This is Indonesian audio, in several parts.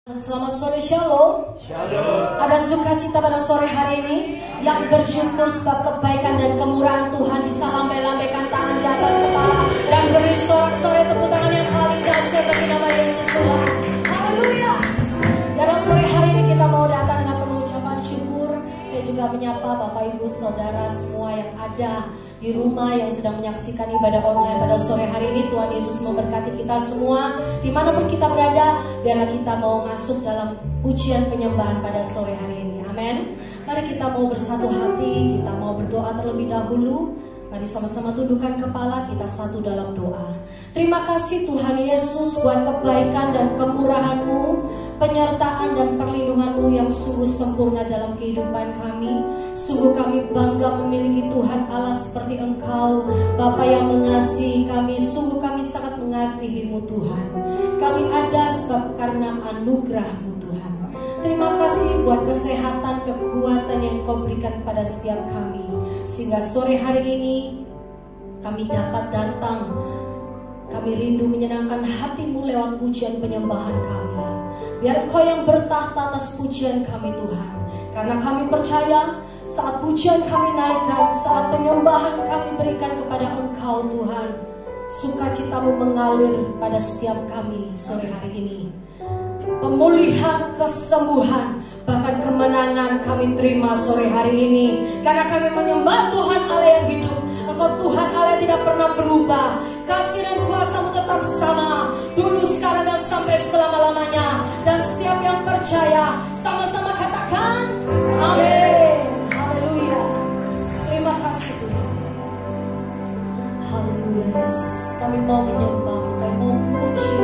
Selamat sore, Shalom. Shalom. Ada sukacita pada sore hari ini, yang bersyukur sebab kebaikan dan kemurahan Tuhan. Bisa lambai-lambaikan tangan di atas kepala dan beri sorak-sorai tepuk tangan yang paling dahsyat bagi nama Yesus Tuhan. Haleluya. Dalam sore hari ini kita mau datang dengan penuh ucapan syukur. Saya juga menyapa Bapak Ibu Saudara semua yang ada di rumah yang sedang menyaksikan ibadah online pada sore hari ini. Tuhan Yesus memberkati kita semua dimanapun kita berada. Biarlah kita mau masuk dalam pujian penyembahan pada sore hari ini. Amin. Mari kita mau bersatu hati, kita mau berdoa terlebih dahulu. Mari sama-sama tundukkan kepala, kita satu dalam doa. Terima kasih Tuhan Yesus buat kebaikan dan kemurahan-Mu, penyertaan dan perlindungan-Mu yang sungguh sempurna dalam kehidupan kami. Sungguh kami bangga memiliki Tuhan Allah seperti Engkau, Bapa yang mengasihi kami. Sungguh kami sangat mengasihi-Mu Tuhan. Kami ada sebab karena anugerah-Mu Tuhan. Terima kasih buat kesehatan, kekuatan yang Kau berikan pada setiap kami, sehingga sore hari ini kami dapat datang. Kami rindu menyenangkan hati-Mu lewat pujian penyembahan kami. Biar Kau yang bertahta atas pujian kami Tuhan. Karena kami percaya saat pujian kami naikkan, saat penyembahan kami berikan kepada Engkau Tuhan, sukacita-Mu mengalir pada setiap kami sore hari ini. Pemulihan, kesembuhan, bahkan kemenangan kami terima sore hari ini. Karena kami menyembah Tuhan Allah yang hidup. Engkau Tuhan Allah yang tidak pernah berubah. Kasih dan kuasa-Mu tetap sama, dulu, sekarang, dan sampai selama-lamanya. Dan setiap yang percaya sama-sama katakan amin. Haleluya. Terima kasih Tuhan. Haleluya Yesus. Kami mau menyembah, kami mau memuji.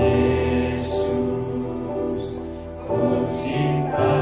Yesus, ku cinta.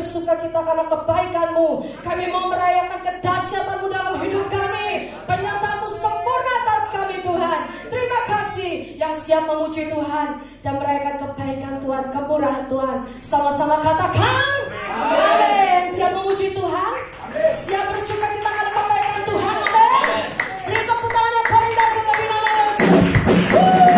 bersuka cita karena kebaikan-Mu. Kami mau merayakan kedahsyatan-Mu dalam hidup kami. Penyertaan-Mu sempurna atas kami Tuhan. Terima kasih yang siap memuji Tuhan dan merayakan kebaikan Tuhan, kemurahan Tuhan. Sama-sama katakan amin. Siap memuji Tuhan, siap bersuka cita karena kebaikan Tuhan. Amin. Beri tepuk tangan yang paling dahsyat bagi nama Yesus. Yesus.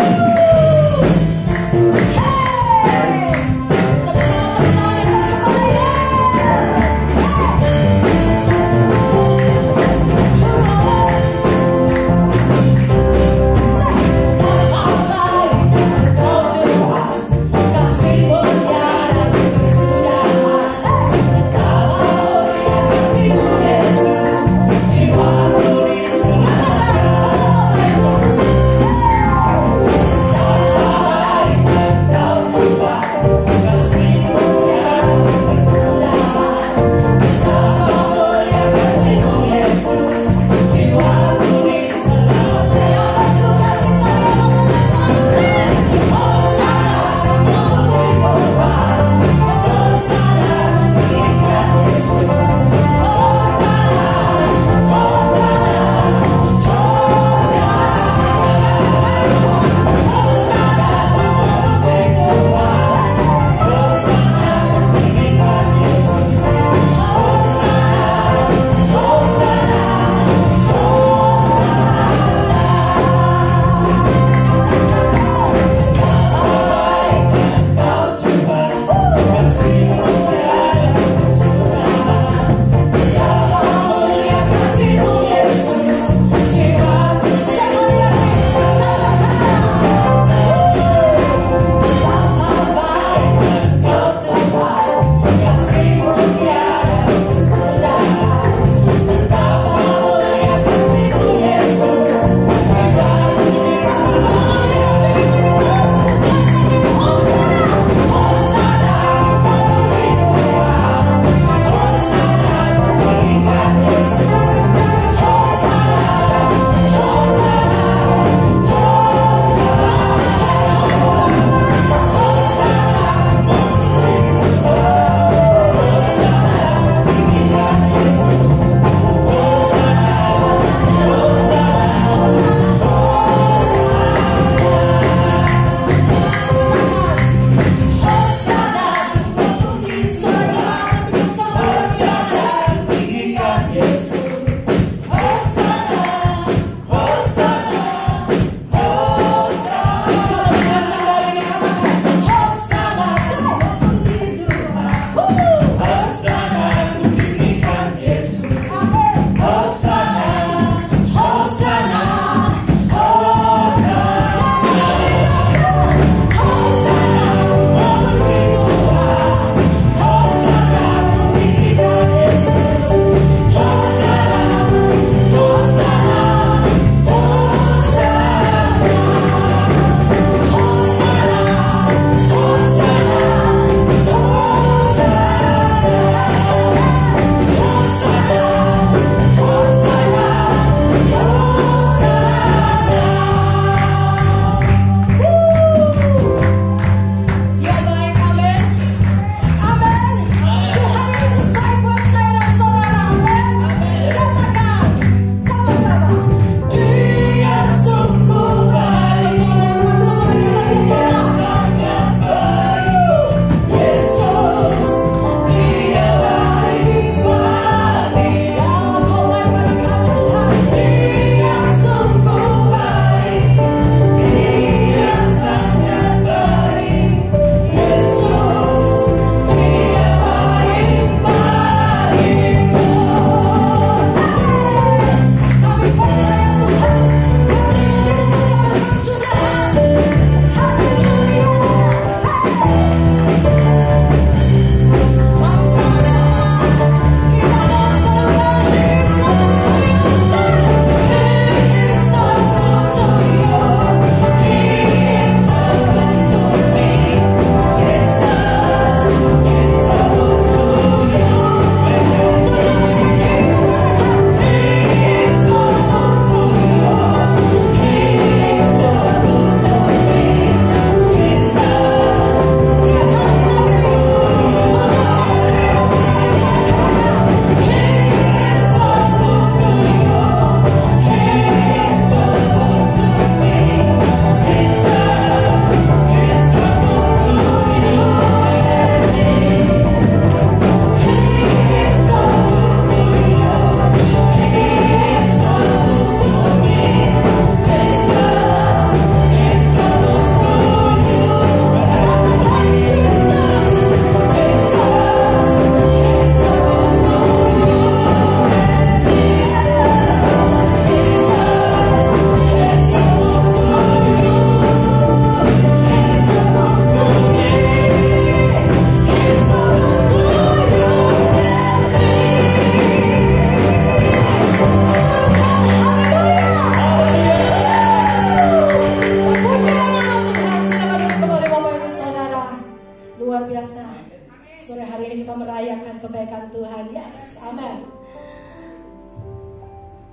Sore hari ini kita merayakan kebaikan Tuhan. Yes, amin.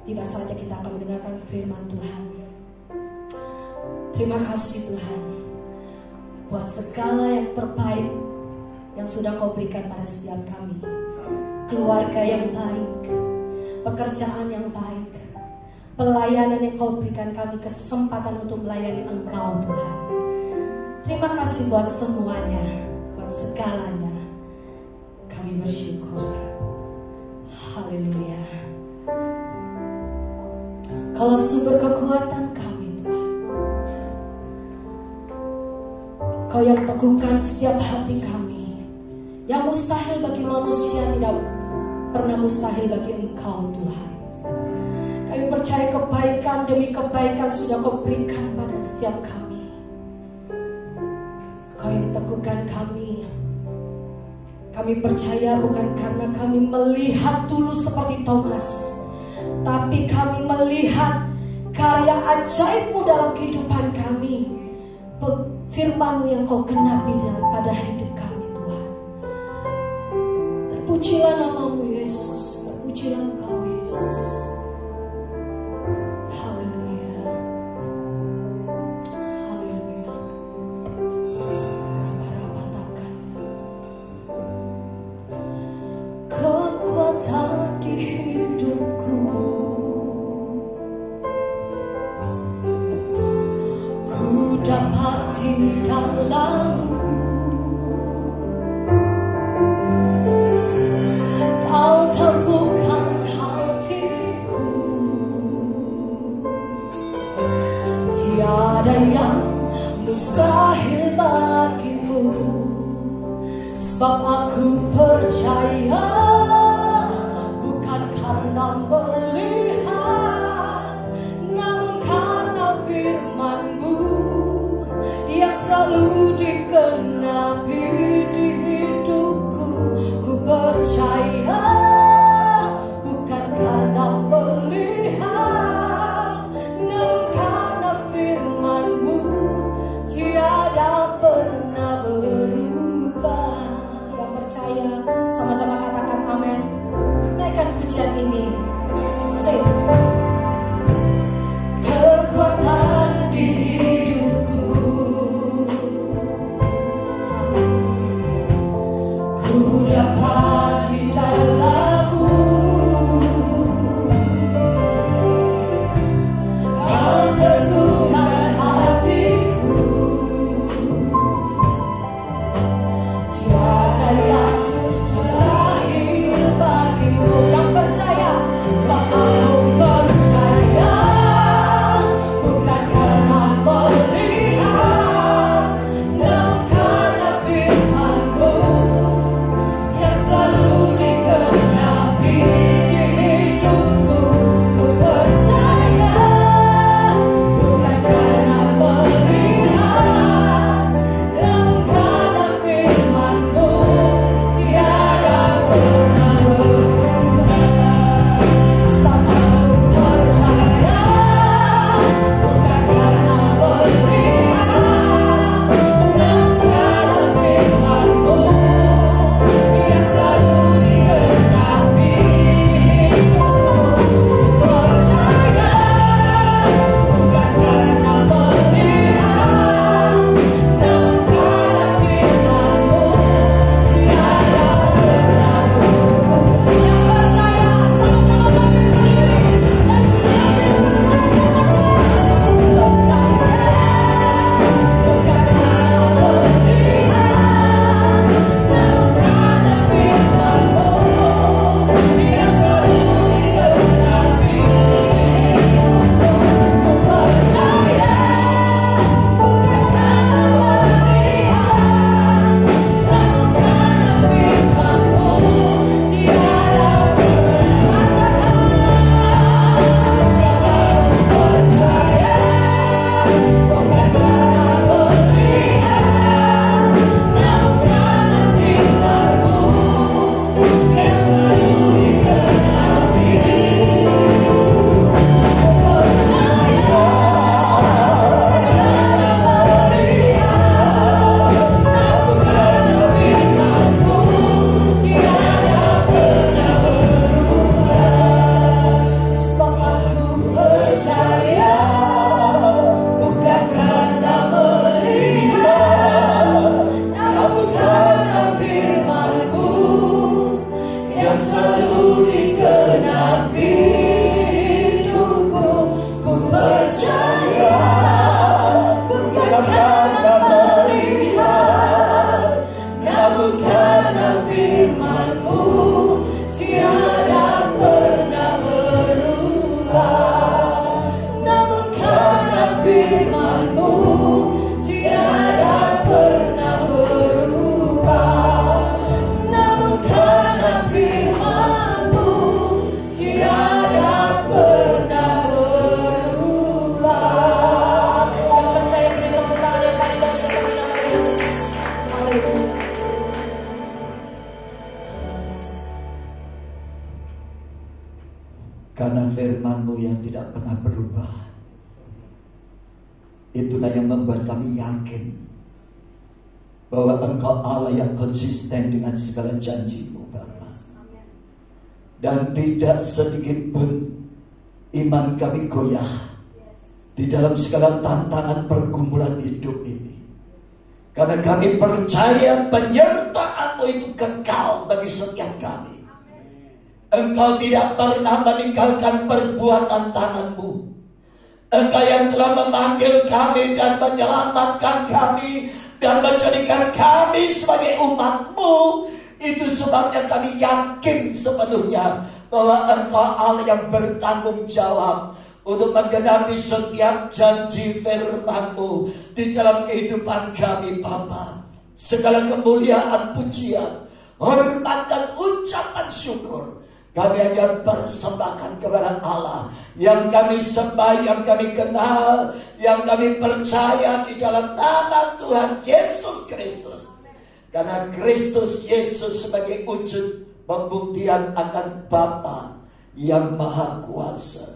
Tiba saatnya kita akan mendengarkan firman Tuhan. Terima kasih Tuhan buat segala yang terbaik yang sudah Kau berikan pada setiap kami. Keluarga yang baik, pekerjaan yang baik, pelayanan yang Kau berikan kami, kesempatan untuk melayani Engkau Tuhan. Terima kasih buat semuanya, buat segalanya. Kami bersyukur. Haleluya. Kalau sumber kekuatan kami Tuhan, Kau yang teguhkan setiap hati kami. Yang mustahil bagi manusia tidak pernah mustahil bagi Engkau Tuhan. Kami percaya kebaikan demi kebaikan sudah Kau berikan pada setiap kami. Kau yang teguhkan kami. Kami percaya bukan karena kami melihat dulu seperti Thomas, tapi kami melihat karya ajaib-Mu dalam kehidupan kami. Firman-Mu yang Kau genapi pada hidup kami Tuhan. Terpujilah nama-Mu Yesus, terpujilah Engkau Yesus. Haleluya. Haleluya. Kekuatan di hidupku, ku dapati dalam-Mu. Kau teguhkan hatiku, tiada yang mustahil bagi-Mu. Sebab aku percaya bukan karena melihat, namun karena firman-Mu yang selalu digenapi di hidupku. Ku percaya bukan karena melihat, namun karena firman-Mu tiada pernah berubah. Yang percaya sama-sama katakan amin. Naikkan pujian ini. Sing. Kekuatan di hidupku, ku dapat di dalam-Mu. Kau teguhkan hatiku, tiada yang karena firman-Mu tiada pernah berubah. Namun karena firman-Mu tiada pernah berubah. Namun karena firman-Mu tiada pernah berubah. Yang percaya beri tepuk tangan yang paling dahsyat bagi nama Yesus. Haleluya. Karena firman-Mu yang tidak pernah berubah, itulah yang membuat kami yakin bahwa Engkau Allah yang konsisten dengan segala janji-Mu, Bapa. Dan tidak sedikit pun iman kami goyah di dalam segala tantangan pergumulan hidup ini. Karena kami percaya penyertaan-Mu itu kekal bagi setiap kami. Engkau tidak pernah meninggalkan perbuatan tangan-Mu. Engkau yang telah memanggil kami dan menyelamatkan kami dan menjadikan kami sebagai umat-Mu. Itu sebabnya kami yakin sepenuhnya bahwa Engkau Allah yang bertanggung jawab untuk menggenapi setiap janji firman-Mu di dalam kehidupan kami, Bapa. Segala kemuliaan, pujian, hormat dan ucapan syukur kami hanya persembahkan kepada Allah yang kami sembah, yang kami kenal, yang kami percaya di dalam nama Tuhan Yesus Kristus. Karena Kristus Yesus sebagai wujud pembuktian akan Bapa yang Maha Kuasa.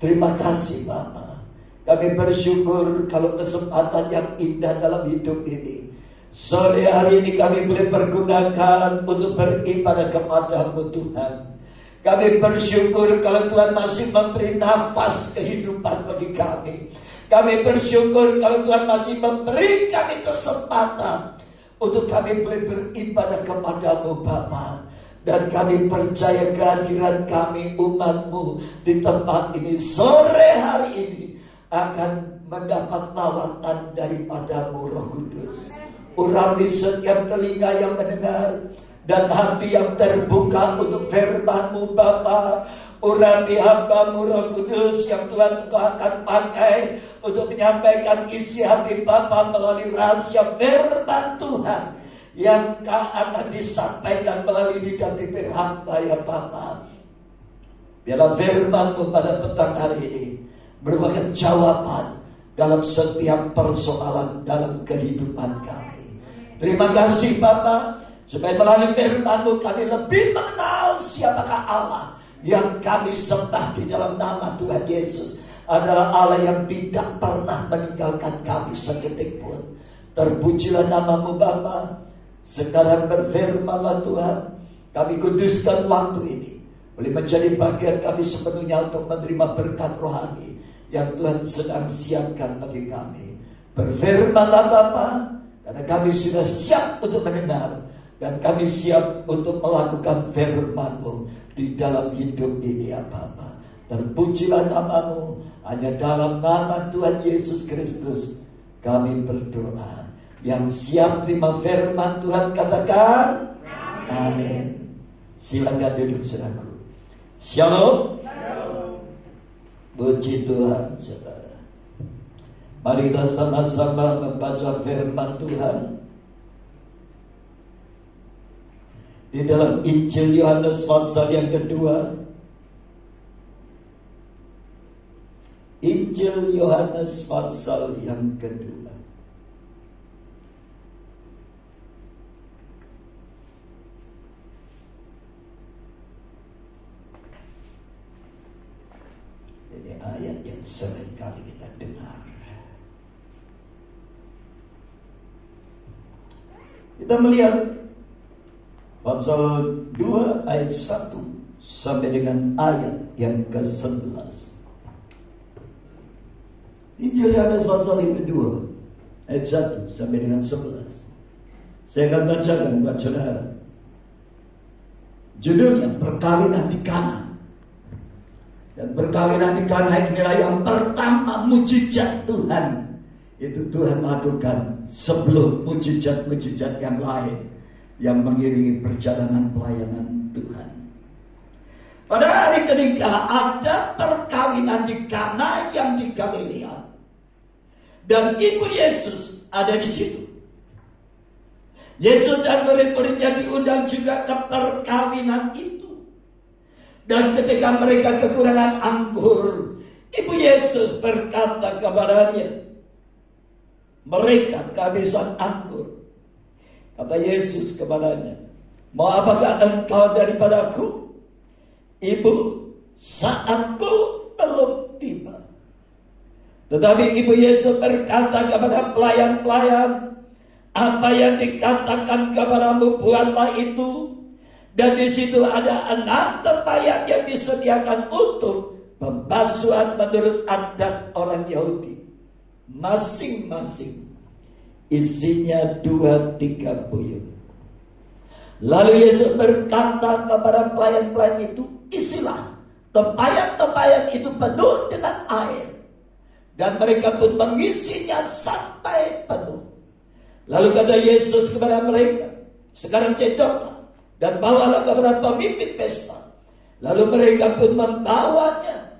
Terima kasih Bapa. Kami bersyukur kalau kesempatan yang indah dalam hidup ini. Sore hari ini kami boleh pergunakan untuk beribadah kepada-Mu Tuhan. Kami bersyukur kalau Tuhan masih memberi nafas kehidupan bagi kami. Kami bersyukur kalau Tuhan masih memberi kami kesempatan untuk kami boleh beribadah kepada-Mu Bapa. Dan kami percaya kehadiran kami umat-Mu di tempat ini sore hari ini akan mendapat lawatan daripada-Mu Roh Kudus. Urapi setiap telinga yang mendengar dan hati yang terbuka untuk firman-Mu Bapa. Urapi hamba-Mu Roh Kudus yang Tuhan Engkau akan pakai untuk menyampaikan isi hati Bapa melalui rahasia firman Tuhan yang akan disampaikan melalui lidah bibir hamba ya Bapa. Biarlah firman-Mu pada petang hari ini merupakan jawaban dalam setiap persoalan dalam kehidupan kami. Terima kasih Bapa, supaya melalui firman-Mu kami lebih mengenal siapakah Allah yang kami sembah di dalam nama Tuhan Yesus. Adalah Allah yang tidak pernah meninggalkan kami sedetik pun. Terpujilah nama-Mu Bapa. Sekarang berfirmanlah Tuhan, kami kuduskan waktu ini boleh menjadi bagian kami sepenuhnya untuk menerima berkat rohani yang Tuhan sedang siapkan bagi kami. Berfirmanlah Bapa, karena kami sudah siap untuk mendengar dan kami siap untuk melakukan firman-Mu di dalam hidup ini ya Bapa. Terpujilah nama-Mu, hanya dalam nama Tuhan Yesus Kristus kami berdoa. Yang siap terima firman Tuhan katakan amin. Silakan duduk saudaraku. Shalom. Puji Tuhan saudara. Mari kita sama-sama membaca firman Tuhan di dalam Injil Yohanes pasal yang kedua. Injil Yohanes pasal yang kedua. Ini ayat yang sering kali kita dengar. Kita melihat pasal 2 ayat 1 sampai dengan ayat yang ke-11. Injil Yohanes pasal yang kedua ayat 1 sampai dengan 11. Saya akan bacakan buat saudara. Judulnya perkawinan di Kana. Dan perkawinan di Kana inilah yang pertama mujizat Tuhan. Itu Tuhan lakukan sebelum mujizat-mujizat yang lain yang mengiringi perjalanan pelayanan Tuhan. Pada hari ketiga ada perkawinan di Kana yang di Galilea, dan ibu Yesus ada di situ. Yesus dan murid-muridnya diundang juga ke perkawinan itu. Dan ketika mereka kekurangan anggur, ibu Yesus berkata kepadanya, mereka kehabisan anggur. Kata Yesus kepadanya, mau apakah engkau daripadaku? Ibu, saatku belum tiba. Tetapi ibu Yesus berkata kepada pelayan-pelayan, apa yang dikatakan kepadamu buatlah itu. Dan di situ ada 6 tempayan yang disediakan untuk pembasuhan menurut adat orang Yahudi. Masing-masing isinya 2-3 buyut. Lalu Yesus berkata kepada pelayan-pelayan itu, isilah tempayan-tempayan itu penuh dengan air. Dan mereka pun mengisinya sampai penuh. Lalu kata Yesus kepada mereka, sekarang cedoklah dan bawalah kepada pemimpin pesta. Lalu mereka pun membawanya.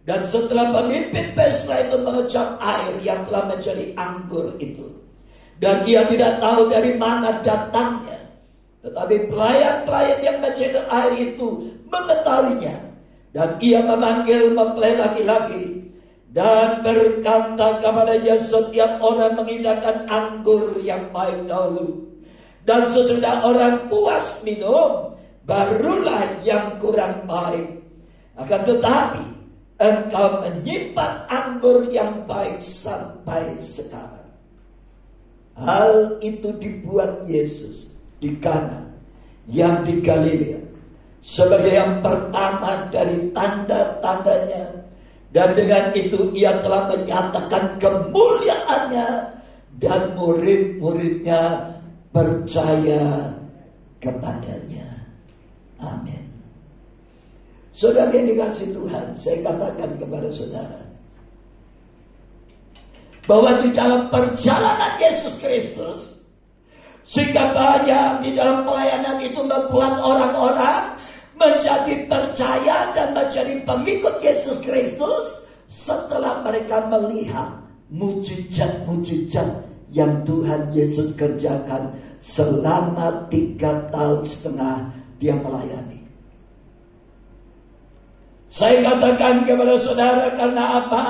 Dan setelah pemimpin pesta itu mengecap air yang telah menjadi anggur itu, dan ia tidak tahu dari mana datangnya, tetapi pelayan-pelayan yang mencedok air itu mengetahuinya. Dan ia memanggil mempelai laki-laki dan berkata kepadanya, setiap orang menghidangkan anggur yang baik dahulu, dan sesudah orang puas minum, barulah yang kurang baik. Akan tetapi engkau menyimpan anggur yang baik sampai sekarang. Hal itu dibuat Yesus di Kana yang di Galilea sebagai yang pertama dari tanda-tandanya. Dan dengan itu ia telah menyatakan kemuliaannya, dan murid-muridnya percaya kepadanya. Amin. Saudara yang dikasihi Tuhan, saya katakan kepada saudara bahwa di dalam perjalanan Yesus Kristus, sikap banyak di dalam pelayanan itu membuat orang-orang menjadi percaya dan menjadi pengikut Yesus Kristus setelah mereka melihat mujizat-mujizat yang Tuhan Yesus kerjakan selama 3,5 tahun dia melayani. Saya katakan kepada saudara, karena apa?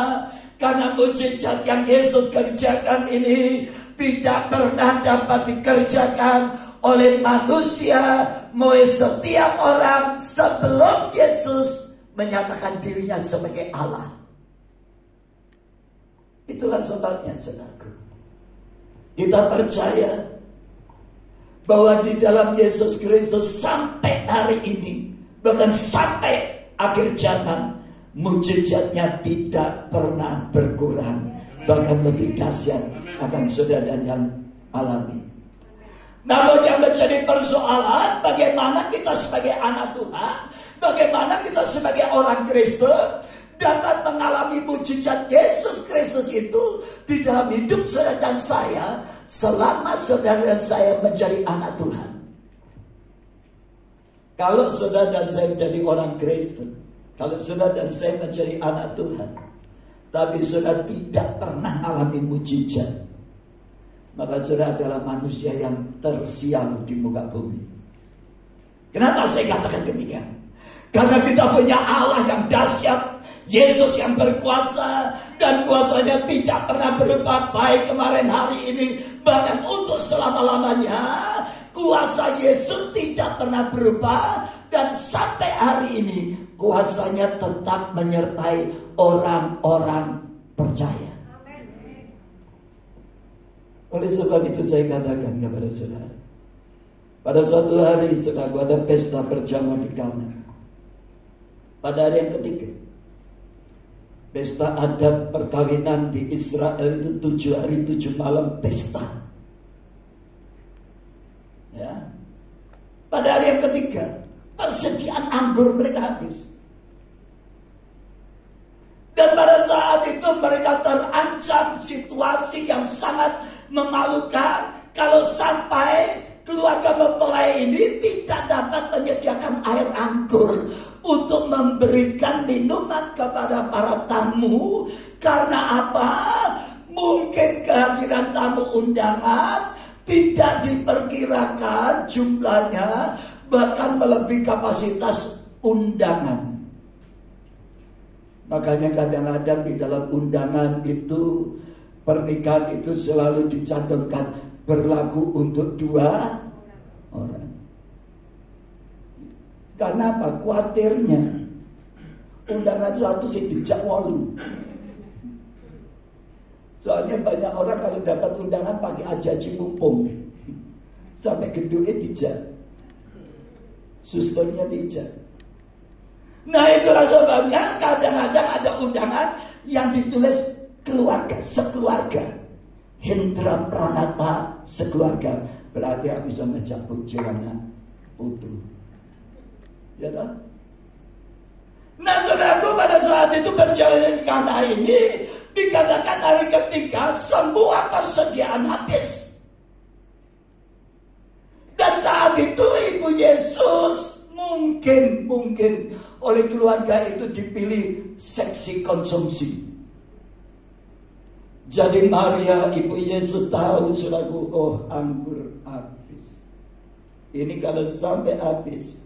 Karena mujizat yang Yesus kerjakan ini tidak pernah dapat dikerjakan oleh manusia, mulai setiap orang sebelum Yesus menyatakan dirinya sebagai Allah. Itulah sebabnya, saudaraku, kita percaya bahwa di dalam Yesus Kristus sampai hari ini, bahkan sampai akhir zaman, mujizatnya tidak pernah berkurang, bahkan lebih dahsyat akan saudara dan yang alami. Namun yang menjadi persoalan, bagaimana kita sebagai anak Tuhan, bagaimana kita sebagai orang Kristen dapat mengalami mujizat Yesus Kristus itu di dalam hidup saudara dan saya selama saudara dan saya menjadi anak Tuhan. Kalau saudara dan saya menjadi orang Kristen, kalau saudara dan saya menjadi anak Tuhan, tapi saudara tidak pernah mengalami mujizat, maka saudara adalah manusia yang tersial di muka bumi. Kenapa saya katakan demikian? Karena kita punya Allah yang dahsyat, Yesus yang berkuasa, dan kuasanya tidak pernah berubah, baik kemarin, hari ini, bahkan untuk selama-lamanya. Kuasa Yesus tidak pernah berubah, dan sampai hari ini kuasanya tetap menyertai orang-orang percaya. Oleh sebab itu saya katakan kepada saudara, pada suatu hari saudara, ada pesta berjamaah di Kana. Pada hari yang ketiga, pesta adat perkawinan di Israel itu 7 hari 7 malam pesta. Ya. Pada hari yang ketiga, persediaan anggur mereka habis. Dan pada saat itu mereka terancam situasi yang sangat memalukan kalau sampai keluarga mempelai ini tidak dapat menyediakan air anggur untuk memberikan minuman kepada para tamu. Karena apa? Mungkin kehadiran tamu undangan tidak diperkirakan jumlahnya, bahkan melebihi kapasitas undangan. Makanya kadang-kadang di dalam undangan itu, pernikahan itu selalu dicantumkan berlaku untuk 2 orang. Karena apa? Kuatirnya undangan satu sih dijak 8. Soalnya banyak orang kalau dapat undangan pakai ajaji mumpung, sampai gedungnya dijak, susternya dijak. Nah itulah sebabnya kadang-kadang ada undangan yang ditulis keluarga, sekeluarga. Hendra Pranata sekeluarga. Berarti aku bisa mencampur celana utuh. Ya tak? Nah saudaraku, pada saat itu perjalanan di Kana ini dikatakan hari ketiga semua persediaan habis. Dan saat itu Ibu Yesus mungkin oleh keluarga itu dipilih seksi konsumsi. Jadi Maria Ibu Yesus tahu, saudaraku, oh anggur habis. Ini kalau sampai habis,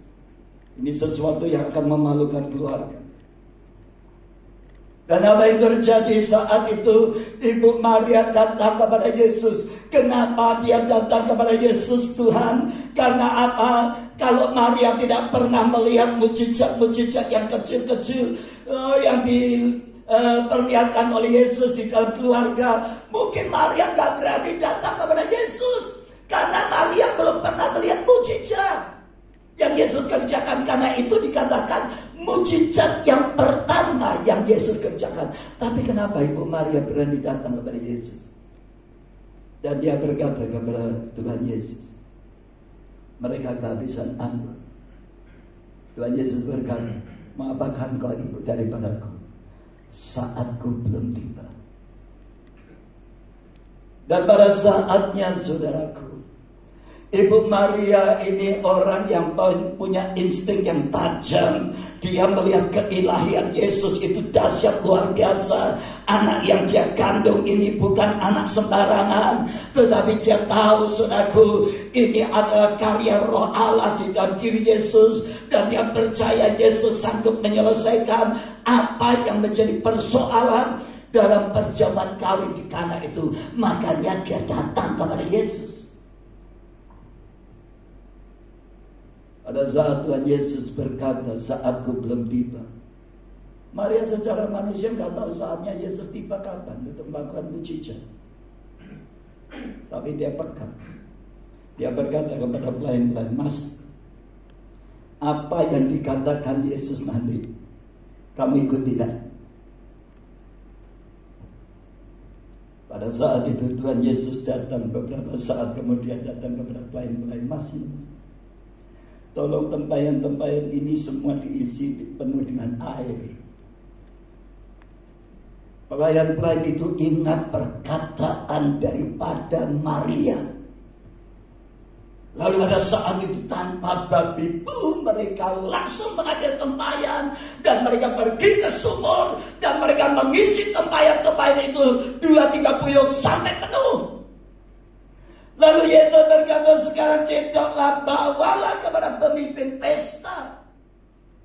ini sesuatu yang akan memalukan keluarga. Dan apa yang terjadi saat itu? Ibu Maria datang kepada Yesus. Kenapa dia datang kepada Yesus, Tuhan? Karena apa? Kalau Maria tidak pernah melihat mujizat-mujizat yang kecil-kecil yang diperlihatkan oleh Yesus di dalam keluarga, mungkin Maria gak berani datang kepada Yesus. Karena Maria belum pernah melihat mujizat yang Yesus kerjakan. Karena itu dikatakan mujizat yang pertama yang Yesus kerjakan. Tapi kenapa Ibu Maria berani datang kepada Yesus? Dan dia berkata kepada Tuhan Yesus, mereka kehabisan anggur. Tuhan Yesus berkata, maafkan kau ibu daripadaku, saatku belum tiba. Dan pada saatnya, saudaraku, Ibu Maria ini orang yang punya insting yang tajam. Dia melihat keilahian Yesus itu dahsyat luar biasa. Anak yang dia kandung ini bukan anak sembarangan, tetapi dia tahu, saudaraku, ini adalah karya Roh Allah di dalam diri Yesus. Dan dia percaya Yesus sanggup menyelesaikan apa yang menjadi persoalan dalam perjamuan kawin di Kana itu. Makanya dia datang kepada Yesus. Pada saat Tuhan Yesus berkata, saatku belum tiba, Maria secara manusia nggak tahu saatnya Yesus tiba kapan untuk melakukan mujizat. Tapi dia pegang. Dia berkata kepada pelayan-pelayan, Mas, apa yang dikatakan Yesus nanti, kamu ikut tidak? Pada saat itu Tuhan Yesus datang, beberapa saat kemudian datang kepada pelayan-pelayan, Mas, tolong tempayan-tempayan ini semua diisi penuh dengan air. Pelayan-pelayan itu ingat perkataan daripada Maria. Lalu pada saat itu tanpa babi bu, mereka langsung mengambil tempayan dan mereka pergi ke sumur dan mereka mengisi tempayan-tempayan itu 2-3 puyung sampai penuh. Lalu Yesus berkata, sekarang cedoklah, bawalah kepada pemimpin pesta.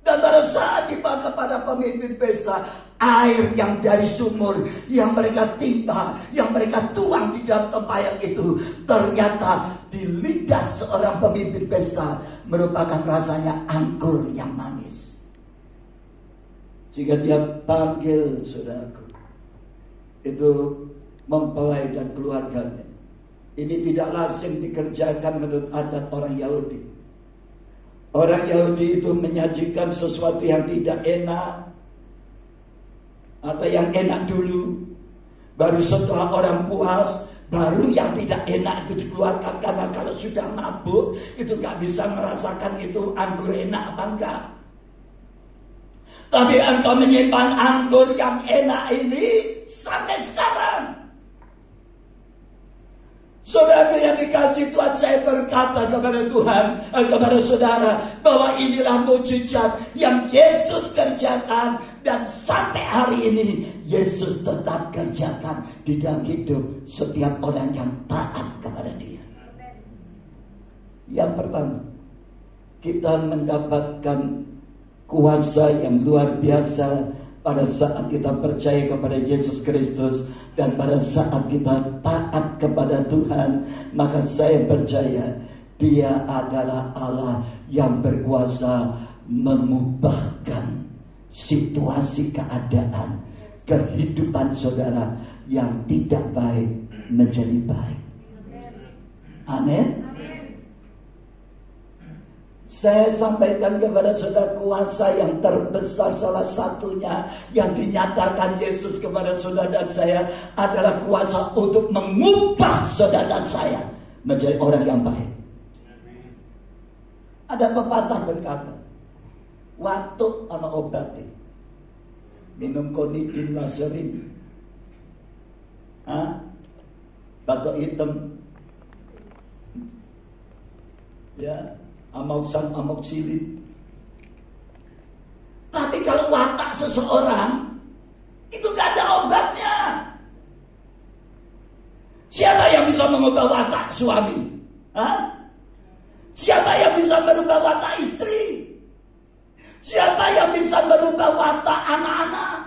Dan pada saat dibawa kepada pemimpin pesta, air yang dari sumur yang mereka timba, yang mereka tuang di dalam tempayan itu, ternyata di lidah seorang pemimpin pesta merupakan rasanya anggur yang manis. Jika dia panggil, saudaraku, itu mempelai dan keluarganya. Ini tidak lazim dikerjakan menurut adat orang Yahudi. Orang Yahudi itu menyajikan sesuatu yang tidak enak atau yang enak dulu. Baru setelah orang puas, baru yang tidak enak itu dikeluarkan. Karena kalau sudah mabuk, itu gak bisa merasakan itu anggur enak apa enggak. Tapi engkau menyimpan anggur yang enak ini sampai sekarang. Saudara yang dikasih Tuhan, saya berkata kepada Tuhan, kepada saudara, bahwa inilah mujizat yang Yesus kerjakan. Dan sampai hari ini, Yesus tetap kerjakan di dalam hidup setiap orang yang taat kepada Dia. Yang pertama, kita mendapatkan kuasa yang luar biasa pada saat kita percaya kepada Yesus Kristus dan pada saat kita taat kepada Tuhan. Maka saya percaya Dia adalah Allah yang berkuasa mengubahkan situasi keadaan kehidupan saudara yang tidak baik menjadi baik. Amin. Saya sampaikan kepada saudara, kuasa yang terbesar salah satunya yang dinyatakan Yesus kepada saudara dan saya adalah kuasa untuk mengubah saudara dan saya menjadi orang yang baik. Ada pepatah berkata, waktu ana obati minum konidin laserin, batok hitam, ya, amoxicillin. Tapi kalau watak seseorang itu gak ada obatnya. Siapa yang bisa mengubah watak suami? Siapa yang bisa merubah watak istri? Siapa yang bisa merubah watak anak-anak?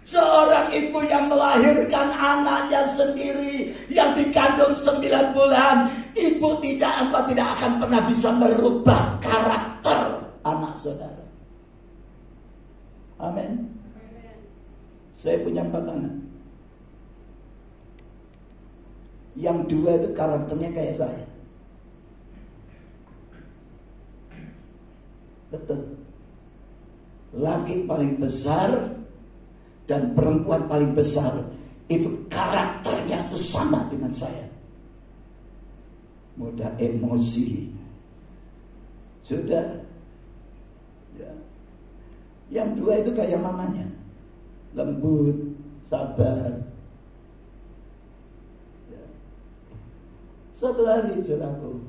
Seorang ibu yang melahirkan anaknya sendiri yang dikandung 9 bulan, engkau tidak akan pernah bisa merubah karakter anak saudara. Amin. Saya punya 4 anak. Yang 2 itu karakternya kayak saya. Betul. Laki paling besar dan perempuan paling besar itu karakternya itu sama dengan saya. Mudah emosi. Sudah. Ya. Yang 2 itu kayak mamanya. Lembut, sabar. Ya. Satu hari saudaraku,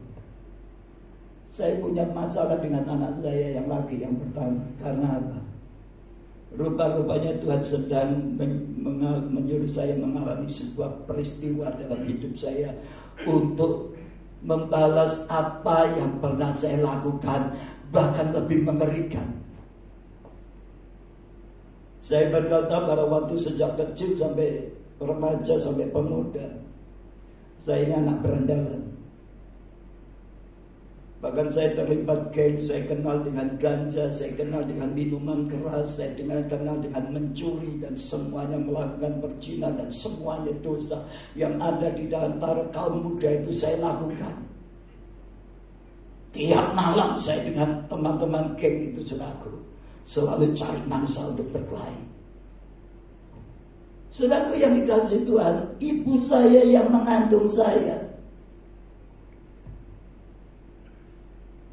saya punya masalah dengan anak saya yang laki yang pertama. Karena apa? Rupa-rupanya Tuhan sedang menyuruh saya mengalami sebuah peristiwa dalam hidup saya untuk membalas apa yang pernah saya lakukan, bahkan lebih mengerikan. Saya berkata pada waktu sejak kecil sampai remaja sampai pemuda, saya ini anak berandalan. Bahkan saya terlibat geng, saya kenal dengan ganja, saya kenal dengan minuman keras, saya kenal dengan mencuri dan semuanya melakukan perzinahan dan semuanya dosa yang ada di antara kaum muda itu saya lakukan. Tiap malam saya dengan teman-teman geng itu saudaraku selalu cari mangsa untuk berkelahi. Saudaraku yang dikasih Tuhan, ibu saya yang mengandung saya,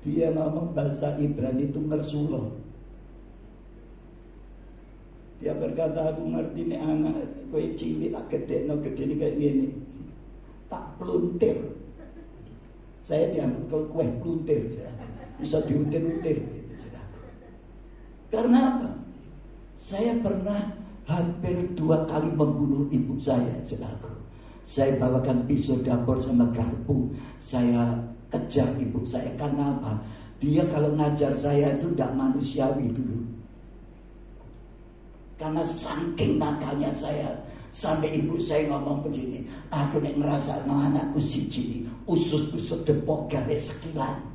dia ngomong bahasa Ibrani itu mersuloh. Dia berkata, aku ngerti nih anak kowe cilik tak gede ini kayak gini. Tak peluntir. Saya dianggap kalau kue peluntir, bisa diuntir-untir gitu. Karena apa? Saya pernah hampir 2 kali membunuh ibu saya, saudaraku. Saya bawakan pisau dapur sama garpu. Saya kejar ibu saya. Karena apa? Dia kalau ngajar saya itu tidak manusiawi dulu. Karena saking nakalnya saya, sampai ibu saya ngomong begini, aku nek ngerasa anakku siji usus-usus depok gawe sekilan.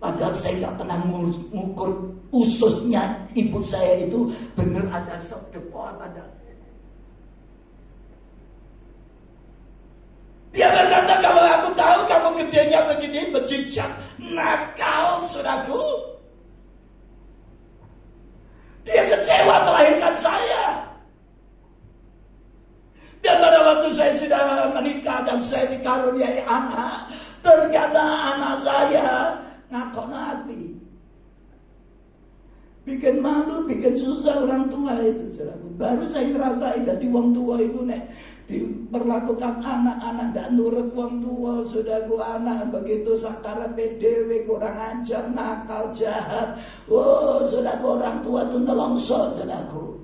Padahal saya nggak pernah mengukur ususnya ibu saya itu bener ada sedepok apa ada. Dia berkata, kalau aku tahu kamu gedenya begini, bejijak, nakal, saudaraku. Dia kecewa melahirkan saya. Dan pada waktu saya sudah menikah dan saya dikaruniai anak, ternyata anak saya ngakon hati. Bikin malu, bikin susah orang tua itu, saudaraku. Baru saya ngerasain dari wong tua itu nek diperlakukan anak-anak tidak nurut wong tua. Saudaraku, anak begitu sakara PDW, kurang ajar, nakal, jahat. Oh, saudaraku, orang tua itu nelongso, saudaraku.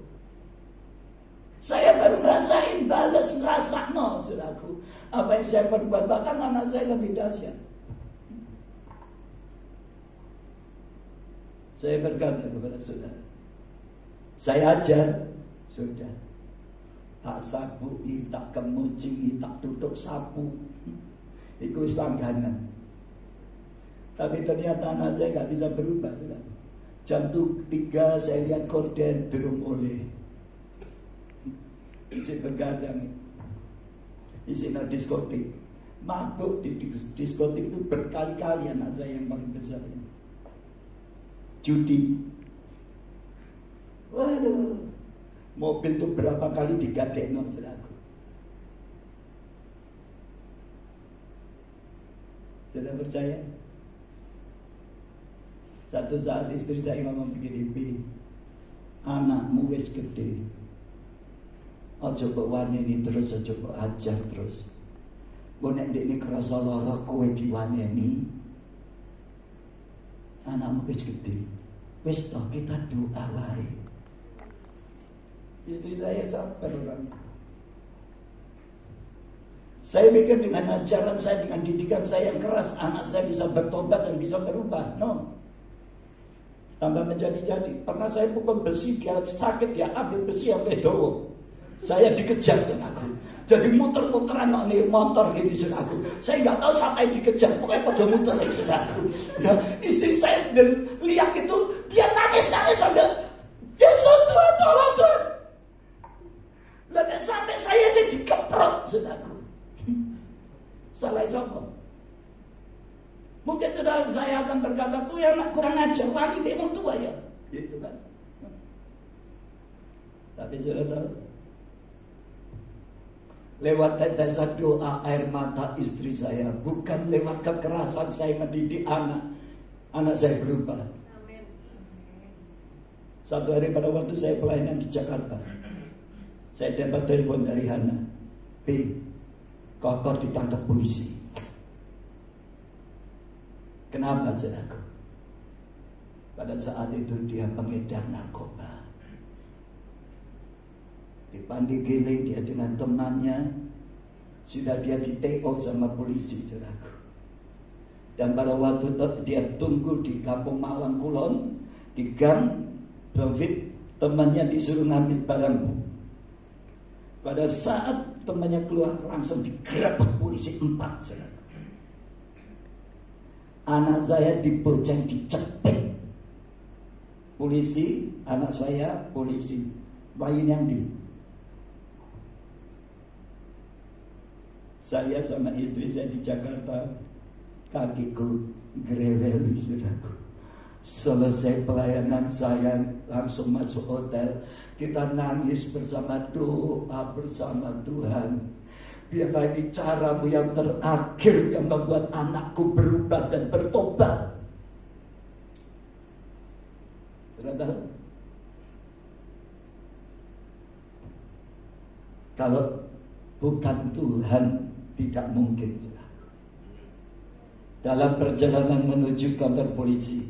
Saya baru ngerasain balas, ngerasakno, saudaraku. Apa yang saya perbuat, bahkan anak saya lebih dahsyat. Saya berkata kepada saudara, saya ajar, sudah. Tak sabui, tak kemucing, tak tutup sapu. Itu langganan. Tapi ternyata anak saya gak bisa berubah. Saudara. Jam 3 saya lihat korden belum oleh. Isi begadang. Isi diskotik. Mabuk di diskotik itu berkali-kali anak saya yang paling besar. Judi. Waduh. Mobil itu berapa kali digadekno, saudaraku. Sudah percaya? Satu saat istri saya ngomong begini, "Bi, anakmu wis gede. Aja mbok waneni terus, aja mbok ajar terus. Mbok nek ndekne krasa lara kowe diwaneni. Anakmu wis gede. Wis toh kita doa wae." Istri saya sabar orang. Saya mikir dengan ajaran saya, dengan didikan saya yang keras, anak saya bisa bertobat dan bisa berubah. No. Tambah menjadi-jadi. Pernah saya pukul besi, dia sakit, dia ambil besi yang ledowo. Saya dikejar sama aku. Jadi muter-muteran nih motor gitu sama aku. Saya nggak tahu siapa yang dikejar, pokoknya pada muter lagi sama aku. Ya, istri saya lihat itu, dia nangis-nangis sambil, "Yesus Tuhan, tolong Tuhan." Dan sampai saya jadi dikeprok, saudaraku. Salah siapa? Mungkin saudara saya akan berkata, "Tuh ya anak kurang ajar, wani dia orang tua ya." Gitu kan. Tapi saudara tahu, lewat tetesan doa air mata istri saya, bukan lewat kekerasan saya mendidik anak saya berubah. Amin. Satu hari pada waktu saya pelayanan di Jakarta, saya dapat telepon dari Hana, "P, kotor ditangkap polisi." Kenapa, saudaraku? Pada saat itu dia pengedar narkoba. Di Pandigiling dia dengan temannya, sudah dia di TO sama polisi, saudaraku. Dan pada waktu dia tunggu di Kampung Malang Kulon, di gang Profit, temannya disuruh ngambil barangmu. Pada saat temannya keluar, langsung digerebek polisi 4, saudara. Anak saya diboceng, dicepet polisi, anak saya polisi. Lain yang di. Saya sama istri saya di Jakarta, kakiku greweli, saudaraku. Selesai pelayanan saya langsung masuk hotel. Kita nangis bersama, doa bersama Tuhan. Biarlah ini caramu yang terakhir yang membuat anakku berubah dan bertobat. Sudah tahu? Kalau bukan Tuhan, tidak mungkin. Dalam perjalanan menuju kantor polisi,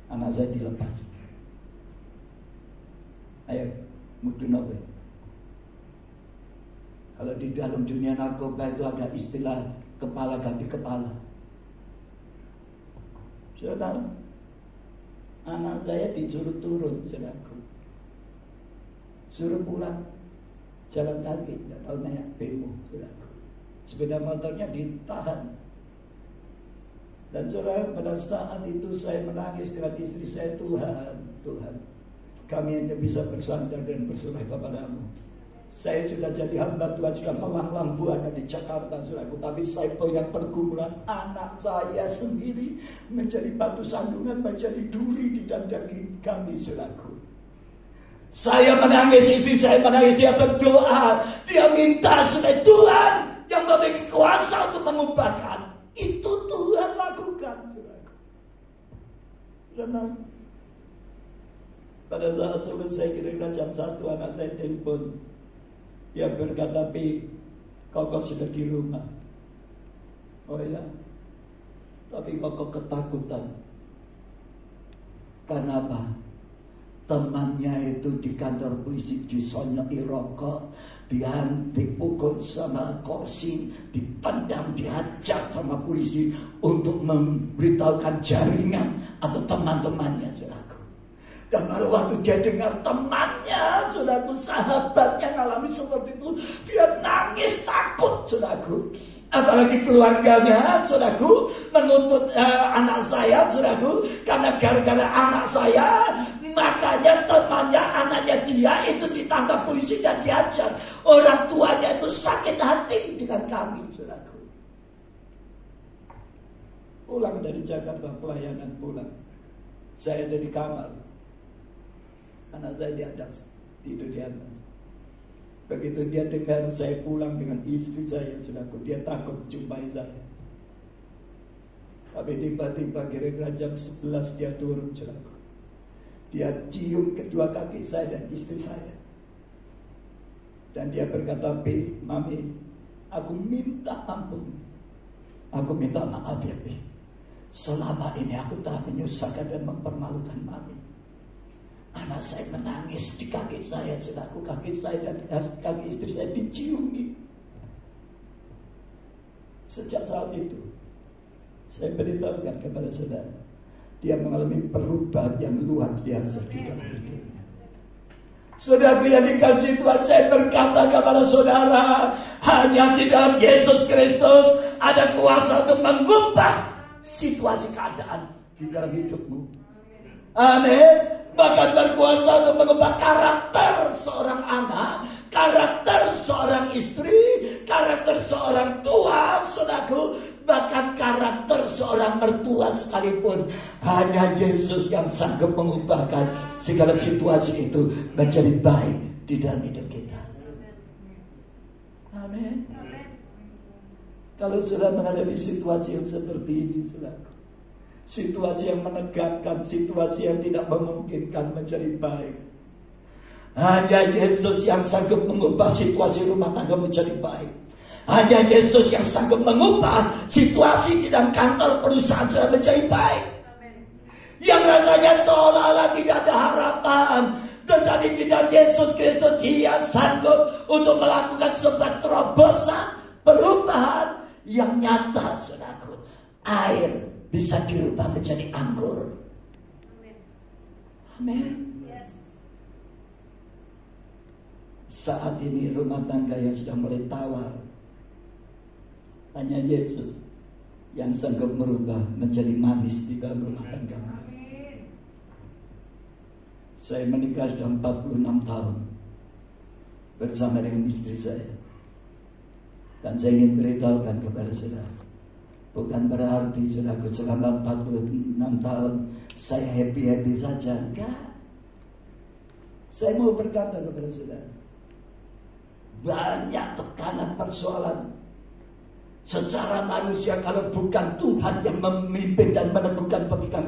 anak saya dilepas. Ayo, mutu nopo. Kalau di dalam dunia narkoba itu ada istilah kepala ganti kepala. Sudah tahu? Anak saya disuruh turun, saudaraku. Suruh pulang jalan kaki, tidak tahu naik bemo, saudaraku. Sepeda motornya ditahan. Dan saudara, pada saat itu saya menangis dengan istri saya, "Tuhan, Tuhan, kami hanya bisa bersandar dan berserah kepadamu. Saya sudah jadi hamba Tuhan, sudah melanglang buana di Jakarta, saudaraku. Tapi saya punya pergumulan, anak saya sendiri menjadi batu sandungan, menjadi duri di dalam daging kami, saudaraku. Saya menangis, istri saya menangis, dia berdoa, dia minta supaya Tuhan yang memiliki kuasa untuk mengubahkan. Itu Tuhan lakukan, saudaraku. Karena pada saat selesai kira-kira jam 1 anak saya telepon, Dia berkata, "Pi, kau sudah di rumah." "Oh ya, tapi kau ketakutan." Karena apa? Temannya itu di kantor polisi disonyoi rokok, dia dipukul sama kursi, dipendam, dihajar sama polisi untuk memberitahukan jaringan atau teman-temannya, saudaraku. Dan pada waktu dia dengar temannya, saudaraku, sahabatnya ngalami seperti itu, dia nangis takut, saudaraku. Apalagi keluarganya, saudaraku, menuntut anak saya, saudaraku, karena gara-gara anak saya, makanya temannya, anaknya dia itu ditangkap polisi dan diajar. Orang tuanya itu sakit hati dengan kami, saudaraku. Pulang dari Jakarta, pelayanan pulang, saya ada di kamar, anak saya di atas, tidur di atas. Begitu dia dengar saya pulang dengan istri saya, saudaraku, dia takut jumpai saya. Tapi tiba-tiba kira-kira jam 11 dia turun, saudaraku. Dia cium kedua kaki saya dan istri saya. Dan dia berkata, "Pi, Mami, aku minta ampun. Aku minta maaf ya, Pi. Selama ini aku telah menyusahkan dan mempermalukan Mami. Anak saya menangis di kaki saya, saudaraku, kaki saya dan kaki istri saya diciumi." Sejak saat itu, saya beritahukan kepada saudara, dia mengalami perubahan yang luar biasa di dalam hidupnya. Saudaraku yang dikasihi Tuhan, saya berkata kepada saudara, hanya di dalam Yesus Kristus ada kuasa untuk mengubah situasi keadaan di dalam hidupmu. Amin. Bahkan berkuasa untuk mengubah karakter seorang anak, karakter seorang istri, karakter seorang tua, saudaraku, bahkan karakter seorang mertua sekalipun. Hanya Yesus yang sanggup mengubahkan segala situasi itu menjadi baik di dalam hidup kita. Amin. Kalau sudah menghadapi situasi yang seperti ini, saudaraku, situasi yang menegangkan, situasi yang tidak memungkinkan menjadi baik, hanya Yesus yang sanggup mengubah situasi rumah tangga menjadi baik. Hanya Yesus yang sanggup mengubah situasi di dalam kantor perusahaan sudah menjadi baik. Yang rasanya seolah-olah tidak ada harapan, tetapi di dalam Yesus Kristus Dia sanggup untuk melakukan sebuah terobosan, perubahan yang nyata, saudaraku. Air bisa dirubah menjadi anggur. Amin. Saat ini rumah tangga yang sudah mulai tawar, hanya Yesus yang sanggup merubah menjadi manis di dalam rumah tangga. Saya menikah sudah 46 tahun bersama dengan istri saya. Dan saya ingin beritahukan kepada saudara, bukan berarti saudaraku selama 46 tahun saya happy-happy saja. Enggak. Saya mau berkata kepada saudara, banyak tekanan persoalan secara manusia. Kalau bukan Tuhan yang memimpin dan meneguhkan pernikahan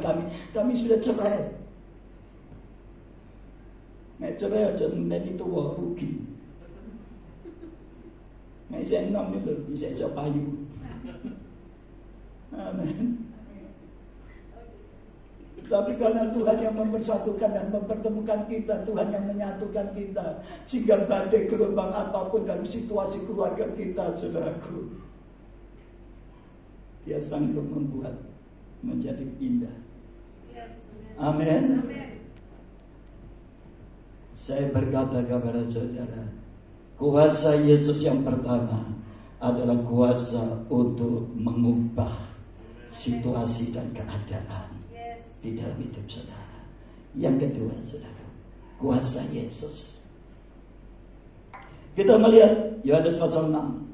kami sudah cerai. Nek cerai aja nek itu rugi. Nek saya enam itu bisa payu. Amin. Tapi karena Tuhan yang mempersatukan dan mempertemukan kita, Tuhan yang menyatukan kita, sehingga badai gelombang apapun dalam situasi keluarga kita, saudaraku, Dia sanggup membuat menjadi indah. Amin. Saya berkata kepada saudara, kuasa Yesus yang pertama adalah kuasa untuk mengubah situasi dan keadaan di dalam hidup saudara. Yang kedua, saudara, kuasa Yesus. Kita melihat Yohanes pasal 6.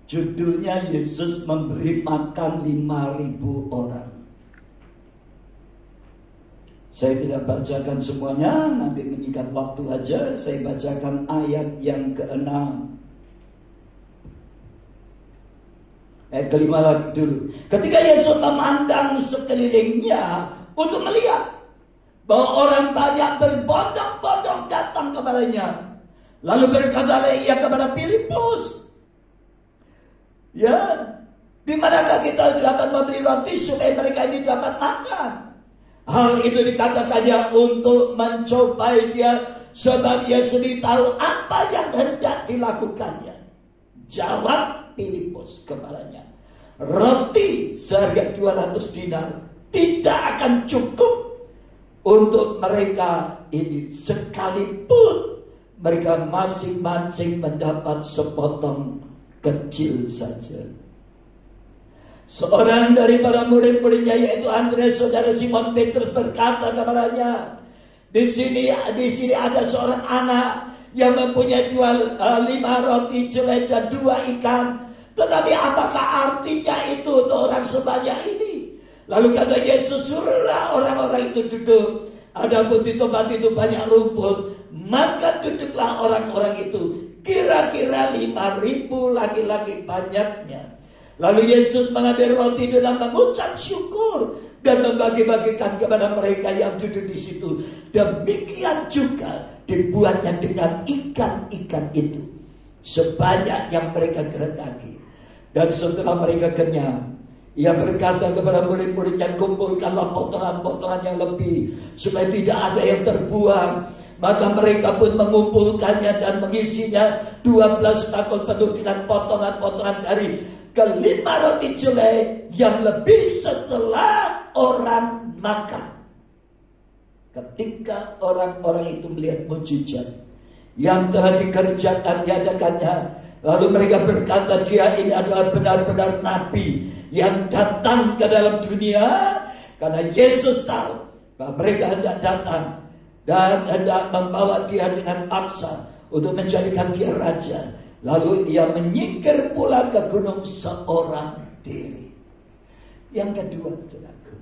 Judulnya Yesus memberi makan 5.000 orang. Saya tidak bacakan semuanya, nanti menyikat waktu aja. Saya bacakan ayat yang ke-6. Ayat ke-5 lagi dulu. Ketika Yesus memandang sekelilingnya untuk melihat bahwa orang banyak berbondong-bondong datang kepadanya. Lalu berkatalah ia kepada Filipus, ya, di manakah kita dapat memberi roti supaya mereka ini dapat makan? Hal itu dikatakannya untuk mencobai dia, sebab ia sendiri tahu apa yang hendak dilakukannya. Jawab Filipus kepadanya, roti seharga 200 dinar tidak akan cukup untuk mereka ini, sekalipun mereka masing-masing mendapat sepotong kecil saja. Seorang daripada murid-muridnya, yaitu Andreas, saudara Simon Petrus, berkata kepadanya, di sini ada seorang anak yang mempunyai 5 roti jelek dan 2 ikan. Tetapi apakah artinya itu untuk orang sebanyak ini? Lalu kata Yesus, suruhlah orang-orang itu duduk. Adapun di tempat itu banyak rumput, maka duduklah orang-orang itu, kira-kira 5.000 laki-laki banyaknya. Lalu Yesus mengambil roti dan mengucap syukur dan membagi-bagikan kepada mereka yang duduk di situ. Demikian juga dibuatnya dengan ikan-ikan itu, sebanyak yang mereka kehendaki. Dan setelah mereka kenyang, ia berkata kepada murid-muridnya, kumpulkanlah potongan-potongan yang lebih, supaya tidak ada yang terbuang. Maka mereka pun mengumpulkannya dan mengisinya 12 bakul penuh dengan potongan-potongan dari ke5 roti jelek yang lebih setelah orang makan. Ketika orang-orang itu melihat mujizat yang telah dikerjakan, diadakannya, lalu mereka berkata, dia ini adalah benar-benar nabi yang datang ke dalam dunia. Karena Yesus tahu bahwa mereka hendak datang dan hendak membawa dia dengan paksa untuk menjadikan dia raja. Lalu ia menyingkir pula ke gunung seorang diri. Yang kedua, saudaraku,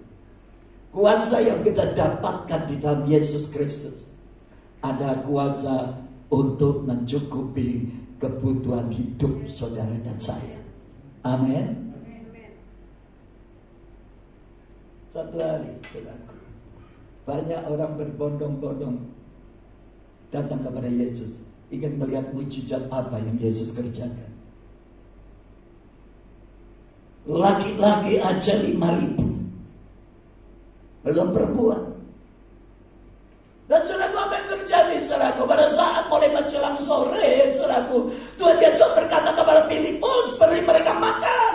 kuasa yang kita dapatkan di dalam Yesus Kristus ada kuasa untuk mencukupi kebutuhan hidup saudara dan saya. Amin. Satu hari, saudaraku, banyak orang berbondong-bondong datang kepada Yesus, ingin melihat mujizat apa yang Yesus kerjakan. Laki-laki aja 5.000, belum perempuan. Dan saudaraku, apa yang terjadi, saudaraku? Pada saat mulai menjelang sore, saudaraku, Tuhan Yesus berkata kepada Filipus, beri mereka makan.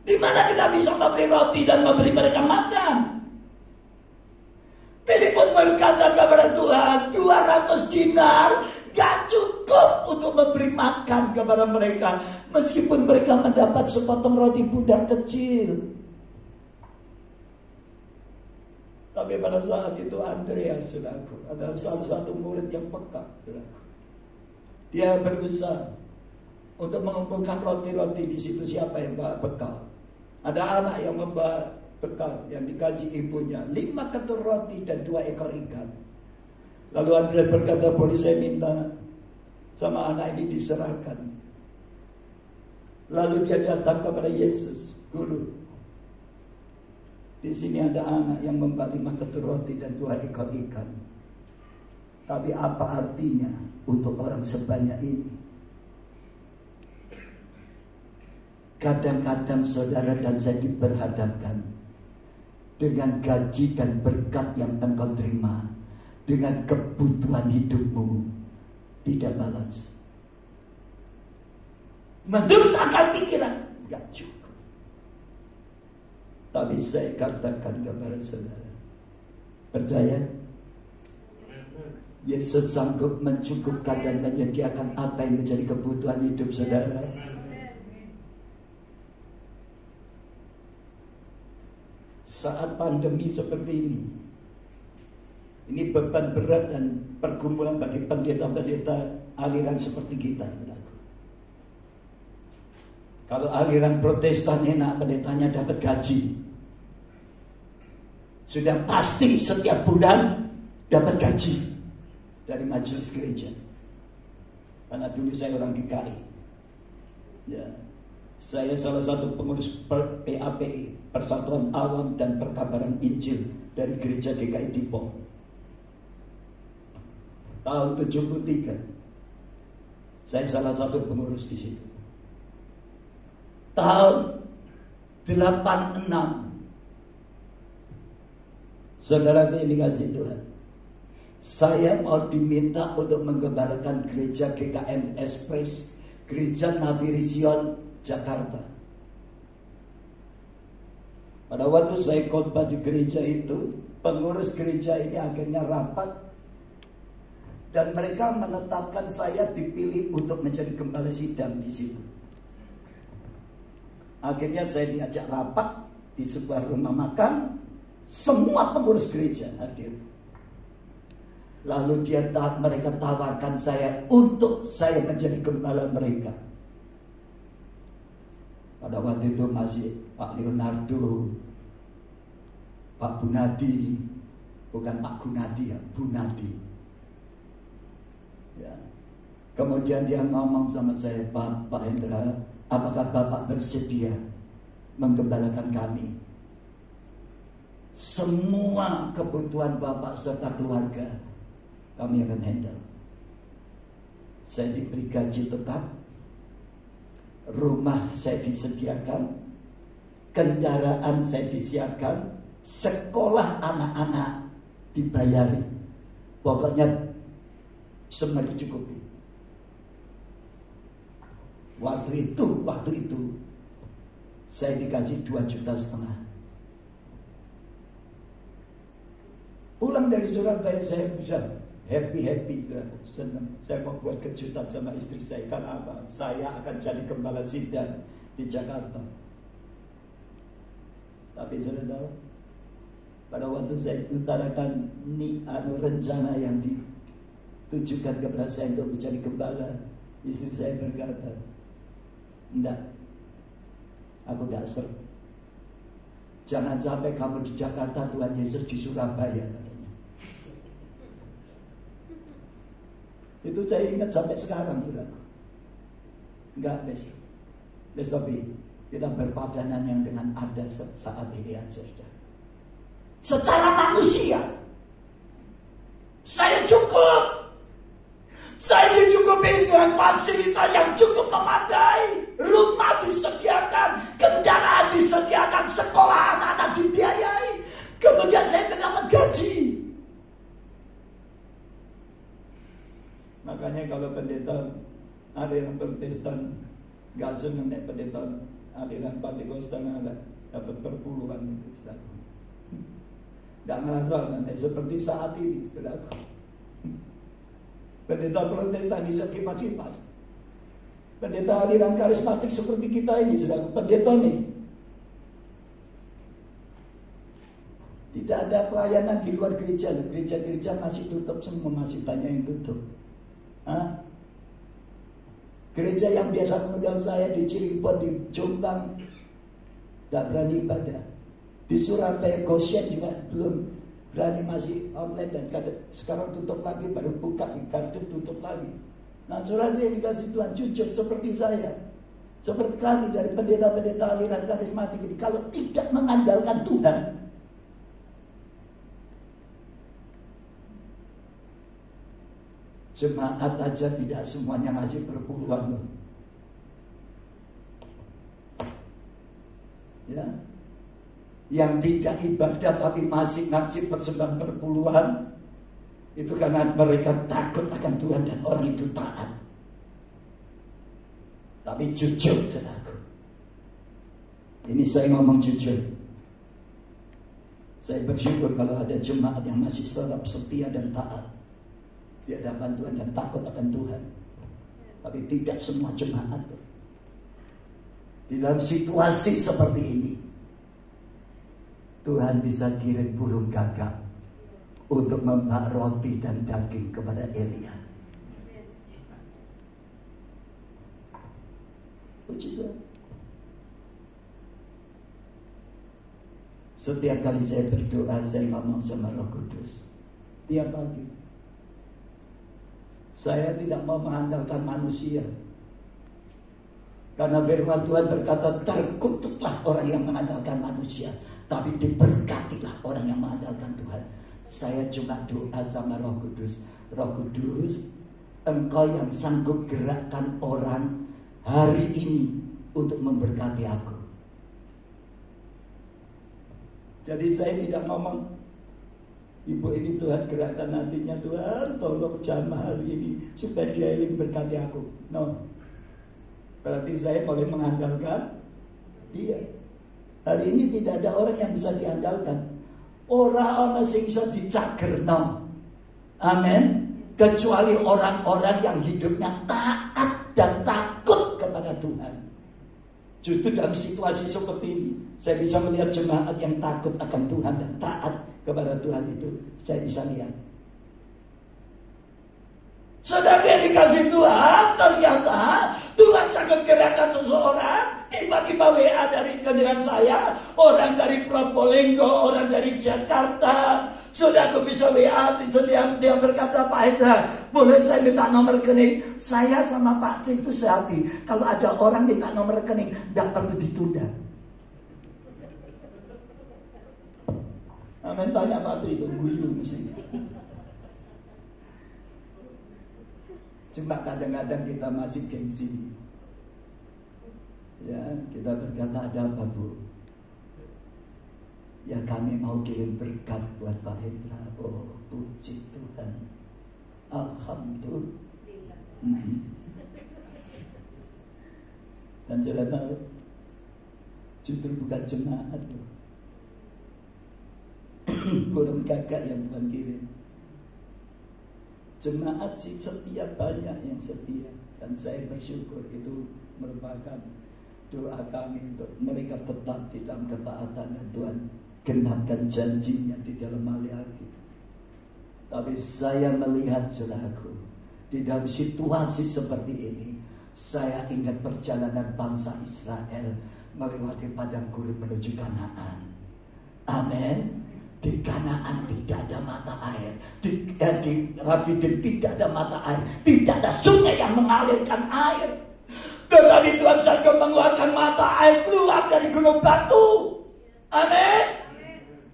Di mana kita bisa memberi roti dan memberi mereka makan? Filipus berkata kepada Tuhan, 200 dinar gak cukup untuk memberi makan kepada mereka, meskipun mereka mendapat sepotong roti budak kecil. Tapi pada saat itu Andreas, saudaraku, adalah salah satu murid yang peka, saudaraku. Dia berusaha untuk mengumpulkan roti-roti di situ. Siapa yang bawa bekal? Ada anak yang membawa bekal yang dikasih ibunya, 5 ketur roti dan 2 ekor ikan. Lalu Andreas berkata, boleh saya minta sama anak ini diserahkan. Lalu dia datang kepada Yesus, Guru, di sini ada anak yang membawa 5 ketur roti dan 2 ekor ikan. Tapi apa artinya untuk orang sebanyak ini? Kadang-kadang saudara dan saya diperhadapkan dengan gaji dan berkat yang engkau terima, dengan kebutuhan hidupmu tidak balance. Menurut akal pikiran gak cukup. Tapi saya katakan kepada saudara, percaya, Yesus sanggup mencukupkan dan menyediakan apa yang menjadi kebutuhan hidup saudara. Saat pandemi seperti ini beban berat dan pergumulan bagi pendeta-pendeta aliran seperti kita. Kalau aliran Protestan enak, pendetanya dapat gaji, sudah pasti setiap bulan dapat gaji dari majelis gereja. Karena dulu saya orang GKI, ya, saya salah satu pengurus PAPI, Persatuan Awam dan Perkabaran Injil dari Gereja GKI Depok. tahun 73. Saya salah satu pengurus di situ. Tahun 86, saudara dikasih Tuhan, saya mau diminta untuk menggembalakan gereja GKM Express, Gereja Navirision Jakarta. Pada waktu saya khotbah di gereja itu, pengurus gereja ini akhirnya rapat dan mereka menetapkan saya dipilih untuk menjadi gembala sidang di situ. Akhirnya saya diajak rapat di sebuah rumah makan, semua pengurus gereja hadir. Lalu mereka tawarkan saya untuk saya menjadi gembala mereka. Pada waktu itu masih Pak Leonardo, Pak Bunadi, bukan Pak Gunadi ya, Bunadi. Ya. Kemudian dia ngomong sama saya, Pak Hendra, apakah Bapak bersedia menggembalakan kami? Semua kebutuhan Bapak serta keluarga kami akan handle. Saya diberi gaji tetap, rumah saya disediakan, kendaraan saya disiapkan, sekolah anak-anak dibayari. Pokoknya semua dicukupi. Waktu itu saya dikasih 2,5 juta. Pulang dari Surabaya saya bisa happy, senang. Saya mau buat kejutan sama istri saya. Karena apa? Saya akan jadi gembala sidang di Jakarta. Tapi sudah tahu, pada waktu saya utarakan rencana yang ditujukan kepada saya untuk menjadi gembala, istri saya berkata, enggak, aku tidak ser. Jangan sampai kamu di Jakarta, Tuhan Yesus di Surabaya, katanya. Itu saya ingat sampai sekarang, saudara. Enggak, Les tapi kita berpadanan yang dengan ada saat ini aja, saudara. Secara manusia, saya cukup. Saya dicukupi dengan fasilitas yang cukup memadai. Rumah disediakan, kendaraan disediakan, sekolah anak-anak dibiayai. Kemudian saya mendapat gaji. Makanya kalau pendeta ada yang Protestan gak seneng naik pendeta aliran Pentakosta dapat berpuluhan gitu, saudara. Gak ngerasakan seperti saat ini, saudara. Pendeta Protestan disekipas-kipas. Pendeta aliran karismatik seperti kita ini, saudara, pendeta nih. Tidak ada pelayanan di luar gereja. Gereja-gereja masih tutup semua, masih banyak yang tutup. Gereja yang biasa mengundang saya di Cirebon, di Jombang, tidak berani ibadah. Di Surabaya, Goshen juga belum berani, masih online, dan sekarang tutup lagi, baru buka di kartu tutup lagi. Nah, saudara yang dikasih Tuhan, jujur seperti saya, seperti kami dari pendeta-pendeta aliran karismatik ini, kalau tidak mengandalkan Tuhan, jemaat aja tidak semuanya ngasih berpuluhan loh. Ya, yang tidak ibadah tapi masih ngasih persembahan berpuluhan, itu karena mereka takut akan Tuhan dan orang itu taat. Tapi jujur, saudaraku, ini saya ngomong jujur. Saya bersyukur kalau ada jemaat yang masih tetap setia dan taat di hadapan Tuhan dan takut akan Tuhan. Tapi tidak semua jemaat. Di dalam situasi seperti ini, Tuhan bisa kirim burung gagak untuk membawa roti dan daging kepada Elia. Puji Tuhan. Setiap kali saya berdoa, saya ngomong sama Roh Kudus tiap pagi. Saya tidak mau mengandalkan manusia, karena firman Tuhan berkata, terkutuklah orang yang mengandalkan manusia, tapi diberkatilah orang yang mengandalkan Tuhan. Saya cuma doa sama Roh Kudus, Roh Kudus, Engkau yang sanggup gerakkan orang hari ini untuk memberkati aku. Jadi saya tidak ngomong, ibu ini Tuhan gerakkan hatinya, Tuhan tolong jamah hari ini supaya dia ingin berkati aku. No. Berarti saya boleh mengandalkan dia. Hari ini tidak ada orang yang bisa diandalkan. Orang sing iso dicagerno. Amin. Kecuali orang-orang yang hidupnya taat dan takut kepada Tuhan. Justru dalam situasi seperti ini, saya bisa melihat jemaat yang takut akan Tuhan dan taat kepada Tuhan itu. Saya bisa lihat. Sedangkan yang dikasih Tuhan, ternyata Tuhan sangat gerakkan seseorang. Tiba-tiba WA dari dengan saya, orang dari Probolinggo, orang dari Jakarta. Sudah aku bisa WA, dia berkata, Pak Hendra, boleh saya minta nomor rekening? Saya sama Pak Tri itu sehati. Kalau ada orang minta nomor rekening, tidak perlu ditunda. Amin, tanya Pak Tri itu, guyu mesti. Cuma kadang-kadang kita masih gengsi. Ya, kita berkata, ada apa Bu? Ya kami mau kirim berkat buat Pak Hendra. Oh puji Tuhan, alhamdulillah. Dan saya tahu justru bukan jemaat tuh, burung gagak yang Tuhan kirim. Jemaat sih setia, banyak yang setia, dan saya bersyukur itu merupakan doa kami untuk mereka tetap di dalam ketaatan, dan Tuhan genapkan janjinya di dalam Maliaki. Tapi saya melihat saudaraku, di dalam situasi seperti ini, saya ingat perjalanan bangsa Israel melewati padang gurun menuju Kanaan. Amin. Di Kanaan tidak ada mata air, di Rafidim tidak ada mata air, tidak ada sungai yang mengalirkan air. Tetapi Tuhan sanggup mengeluarkan mata air keluar dari gunung batu. Amin.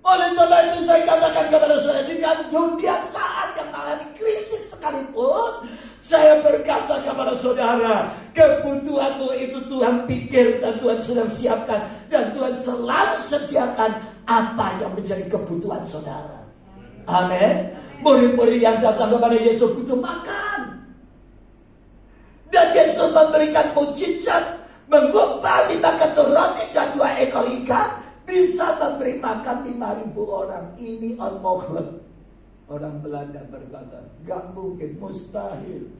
Oleh sebab itu saya katakan kepada saudara, di dalam dunia saat yang mengalami krisis sekalipun, saya berkata kepada saudara, kebutuhanmu itu Tuhan pikir dan Tuhan sedang siapkan, dan Tuhan selalu sediakan apa yang menjadi kebutuhan saudara. Amin. Murid-murid yang datang kepada Yesus butuh makan, dan Yesus memberikan mujizat, mengubah 5 ketur roti dan 2 ekor ikan, bisa memberi makan 5.000 orang. Ini onmogelijk. Orang Belanda berkata, gak mungkin, mustahil.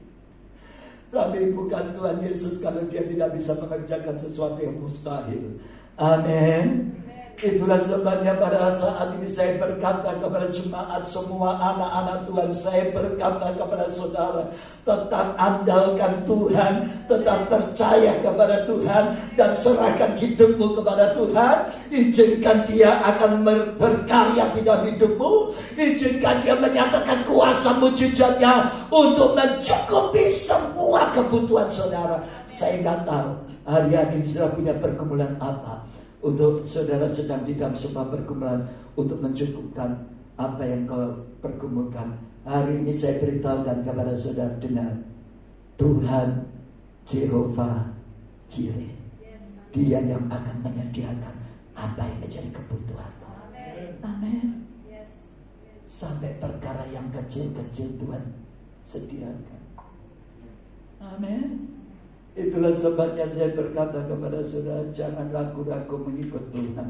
Tapi bukan Tuhan Yesus kalau dia tidak bisa mengerjakan sesuatu yang mustahil. Amin. Itulah sebabnya pada saat ini saya berkata kepada jemaat, semua anak-anak Tuhan, saya berkata kepada saudara, tetap andalkan Tuhan, tetap percaya kepada Tuhan, dan serahkan hidupmu kepada Tuhan. Izinkan dia akan berkarya di dalam hidupmu. Izinkan dia menyatakan kuasa mujizatnya untuk mencukupi semua kebutuhan saudara. Saya nggak tahu hari-hari ini sudah punya pergumulan apa. Untuk saudara sedang di dalam sebuah pergumulan untuk mencukupkan apa yang kau pergumulkan. Hari ini saya beritahukan kepada saudara, dengar, Tuhan Jehovah Jireh, Dia yang akan menyediakan apa yang menjadi kebutuhan. Amin. Sampai perkara yang kecil-kecil Tuhan sediakan. Amin. Itulah sebabnya saya berkata kepada saudara, jangan ragu-ragu mengikut Tuhan.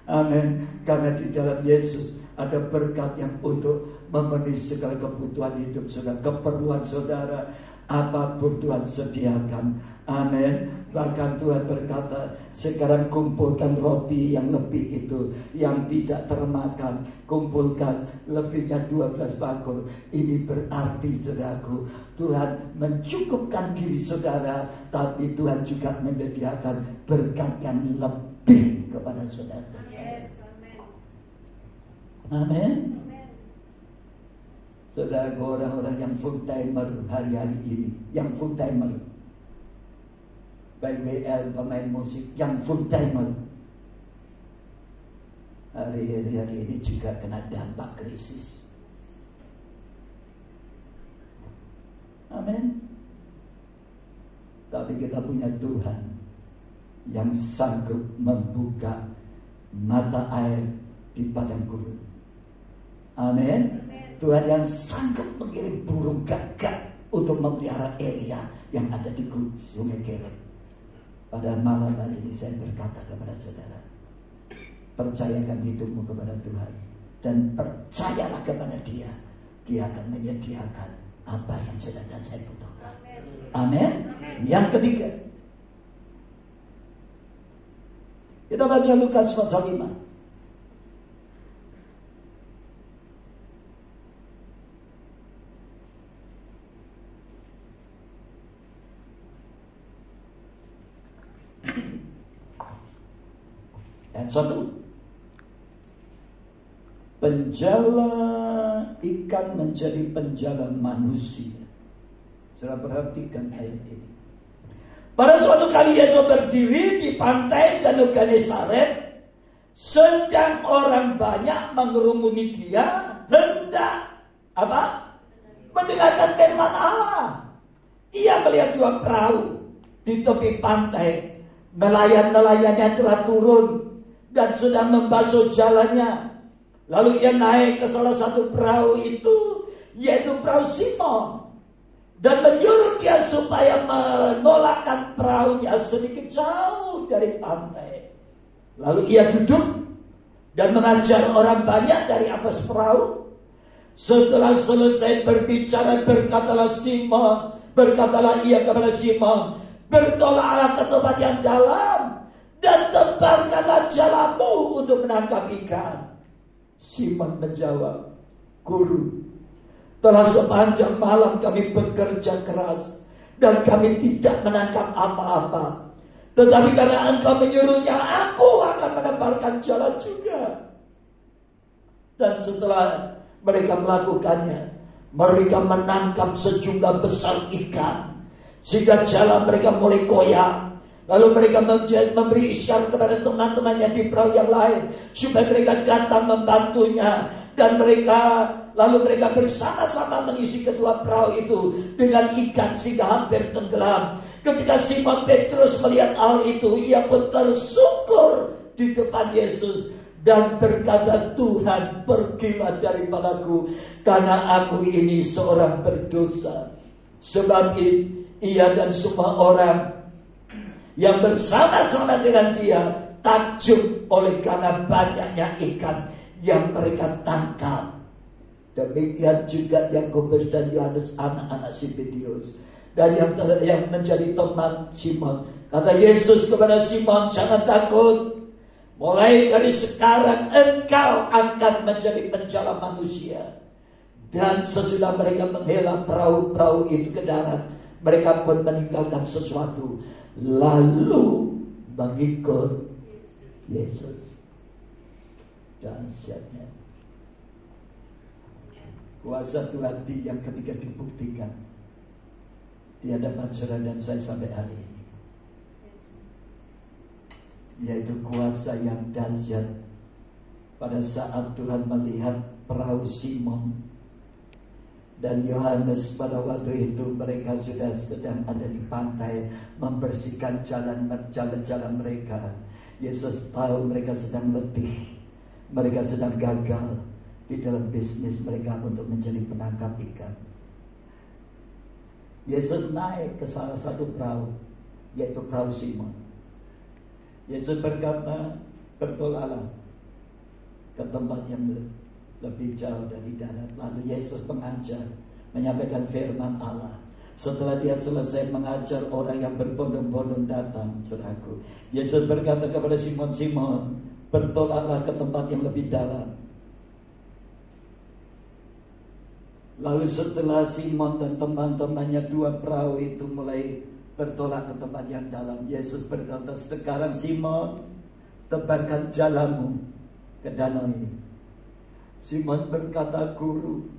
Amin. Karena di dalam Yesus ada berkat yang untuk memenuhi segala kebutuhan hidup saudara, keperluan saudara, apapun Tuhan sediakan. Amin. Bahkan Tuhan berkata, sekarang kumpulkan roti yang lebih itu, yang tidak termakan, kumpulkan lebihnya 12 bakul. Ini berarti saudaraku, Tuhan mencukupkan diri saudara, tapi Tuhan juga menyediakan berkat yang lebih kepada saudara. Yes, amin. Saudara, orang-orang yang full timer hari-hari ini, yang full timer, baik WL, pemain musik, yang full timer, hari ini juga kena dampak krisis. Amin. Tapi kita punya Tuhan yang sanggup membuka mata air di padang gurun. Amin. Tuhan yang sanggup mengirim burung gagak untuk memelihara Elia yang ada di sungai Kerit. Pada malam hari ini saya berkata kepada saudara, percayakan hidupmu kepada Tuhan dan percayalah kepada Dia. Dia akan menyediakan apa yang saudara dan saya butuhkan. Amin. Yang ketiga, kita baca Lukas pasal 5. Ayat 1. Penjala ikan menjadi penjala manusia. Saudara perhatikan ayat ini. Pada suatu kali Yesus berdiri di pantai Danau Genesaret, sedang orang banyak mengerumuni Dia hendak apa? Mendengarkan firman Allah. Ia melihat dua perahu di tepi pantai. Nelayan-nelayannya telah turun dan sedang membasuh jalannya. Lalu ia naik ke salah satu perahu itu, yaitu perahu Simon, dan menyuruh dia supaya menolakkan perahunya sedikit jauh dari pantai. Lalu ia duduk dan mengajar orang banyak dari atas perahu. Setelah selesai berbicara, berkatalah ia kepada Simon, bertolaklah ke tempat yang dalam dan tebarkanlah jalamu untuk menangkap ikan. Simon menjawab, Guru, telah sepanjang malam kami bekerja keras dan kami tidak menangkap apa-apa. Tetapi karena Engkau menyuruhnya, aku akan menebarkan jala juga. Dan setelah mereka melakukannya, mereka menangkap sejumlah besar ikan, sehingga jala mereka mulai koyak. Lalu mereka memberi isyarat kepada teman-temannya di perahu yang lain supaya mereka datang membantunya. Dan mereka bersama-sama mengisi kedua perahu itu dengan ikan sehingga hampir tenggelam. Ketika Simon Petrus melihat hal itu, ia pun tersungkur di depan Yesus dan berkata, Tuhan, pergilah daripadaku, karena aku ini seorang berdosa. Sebab ia dan semua orang yang bersama-sama dengan dia takjub oleh karena banyaknya ikan yang mereka tangkap. Demikian juga Yakobus dan Yohanes, anak-anak Zebedeus, dan yang menjadi teman Simon. Kata Yesus kepada Simon, jangan takut. Mulai dari sekarang engkau akan menjadi penjala manusia. Dan sesudah mereka menghela perahu-perahu itu ke darat, mereka pun meninggalkan sesuatu, lalu mengikut Yesus. Dahsyatnya kuasa Tuhan yang ketika dibuktikan di hadapan saudara dan saya sampai hari ini, yaitu kuasa yang dahsyat pada saat Tuhan melihat perahu Simon dan Yohanes. Pada waktu itu mereka sudah sedang ada di pantai membersihkan jalan mereka. Yesus tahu mereka sedang letih, mereka sedang gagal di dalam bisnis mereka untuk menjadi penangkap ikan. Yesus naik ke salah satu perahu, yaitu perahu Simon. Yesus berkata, bertolaklah ke tempat yang lebih jauh dari darat. Lalu Yesus mengajar, menyampaikan firman Allah. Setelah dia selesai mengajar, orang yang berbondong-bondong datang, saudaraku. Yesus berkata kepada Simon, Simon, bertolaklah ke tempat yang lebih dalam. Lalu setelah Simon dan teman-temannya dua perahu itu mulai bertolak ke tempat yang dalam, Yesus berkata, sekarang Simon, tebarkan jalamu ke danau ini. Simon berkata, Guru,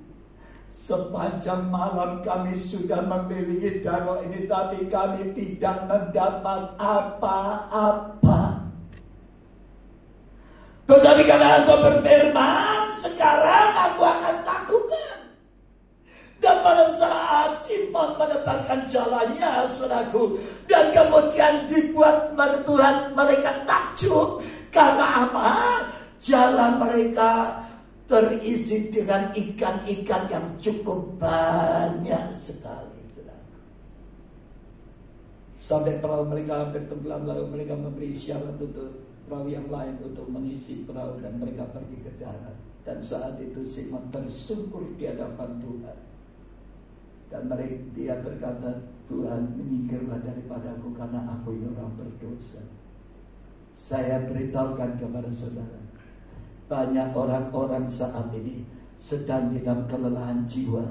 sepanjang malam kami sudah mengelilingi danau ini, tapi kami tidak mendapat apa-apa. Tetapi karena Engkau berfirman, sekarang aku akan lakukan. Dan pada saat Simon menebarkan jalannya, saudaraku. Dan kemudian dibuat Tuhan mereka takjub. Karena apa? Jalan mereka terisi dengan ikan-ikan yang cukup banyak sekali, saudaraku. Sampai perahu mereka hampir tenggelam, lalu mereka memberi isyarat untuk perahu yang lain untuk mengisi perahu, dan mereka pergi ke darat. Dan saat itu Simon tersungkur di hadapan Tuhan. Dan dia berkata, Tuhan, menyingkirlah daripadaku karena aku ini orang berdosa. Saya beritahukan kepada saudara, banyak orang-orang saat ini sedang di dalam kelelahan jiwa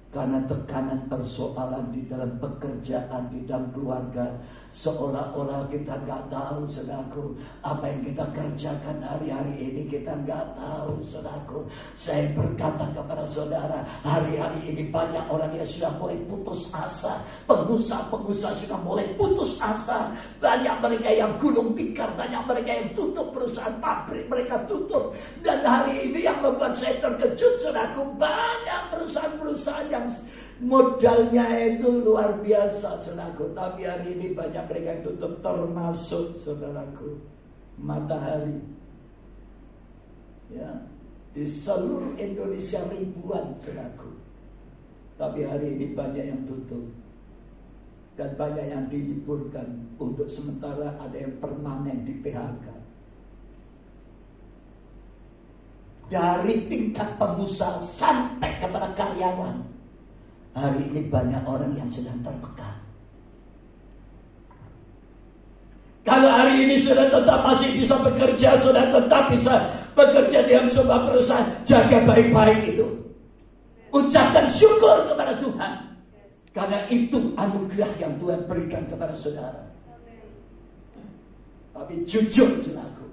karena tekanan persoalan di dalam pekerjaan, di dalam keluarga. Seolah-olah kita gak tahu, saudaraku, apa yang kita kerjakan hari-hari ini. Kita gak tahu, saudaraku. Saya berkata kepada saudara, hari-hari ini banyak orang yang sudah mulai putus asa. Pengusaha-pengusaha sudah mulai putus asa. Banyak mereka yang gulung tikar, banyak mereka yang tutup perusahaan pabrik, mereka tutup. Dan hari ini yang membuat saya terkejut, saudaraku, banyak perusahaan-perusahaan yang modalnya itu luar biasa, saudaraku. Tapi hari ini banyak mereka yang tutup, termasuk, saudaraku, Matahari. Ya, di seluruh Indonesia ribuan, saudaraku. Tapi hari ini banyak yang tutup. Dan banyak yang diliburkan. Untuk sementara ada yang permanen di PHK. Dari tingkat pengusaha sampai kepada karyawan, hari ini banyak orang yang sedang tertekan. Kalau hari ini sudah tetap masih bisa bekerja, sudah tetap bisa bekerja di dalam sebuah perusahaan, jaga baik-baik itu. Ucapkan syukur kepada Tuhan. Karena itu anugerah yang Tuhan berikan kepada saudara. Tapi jujur, saudaraku,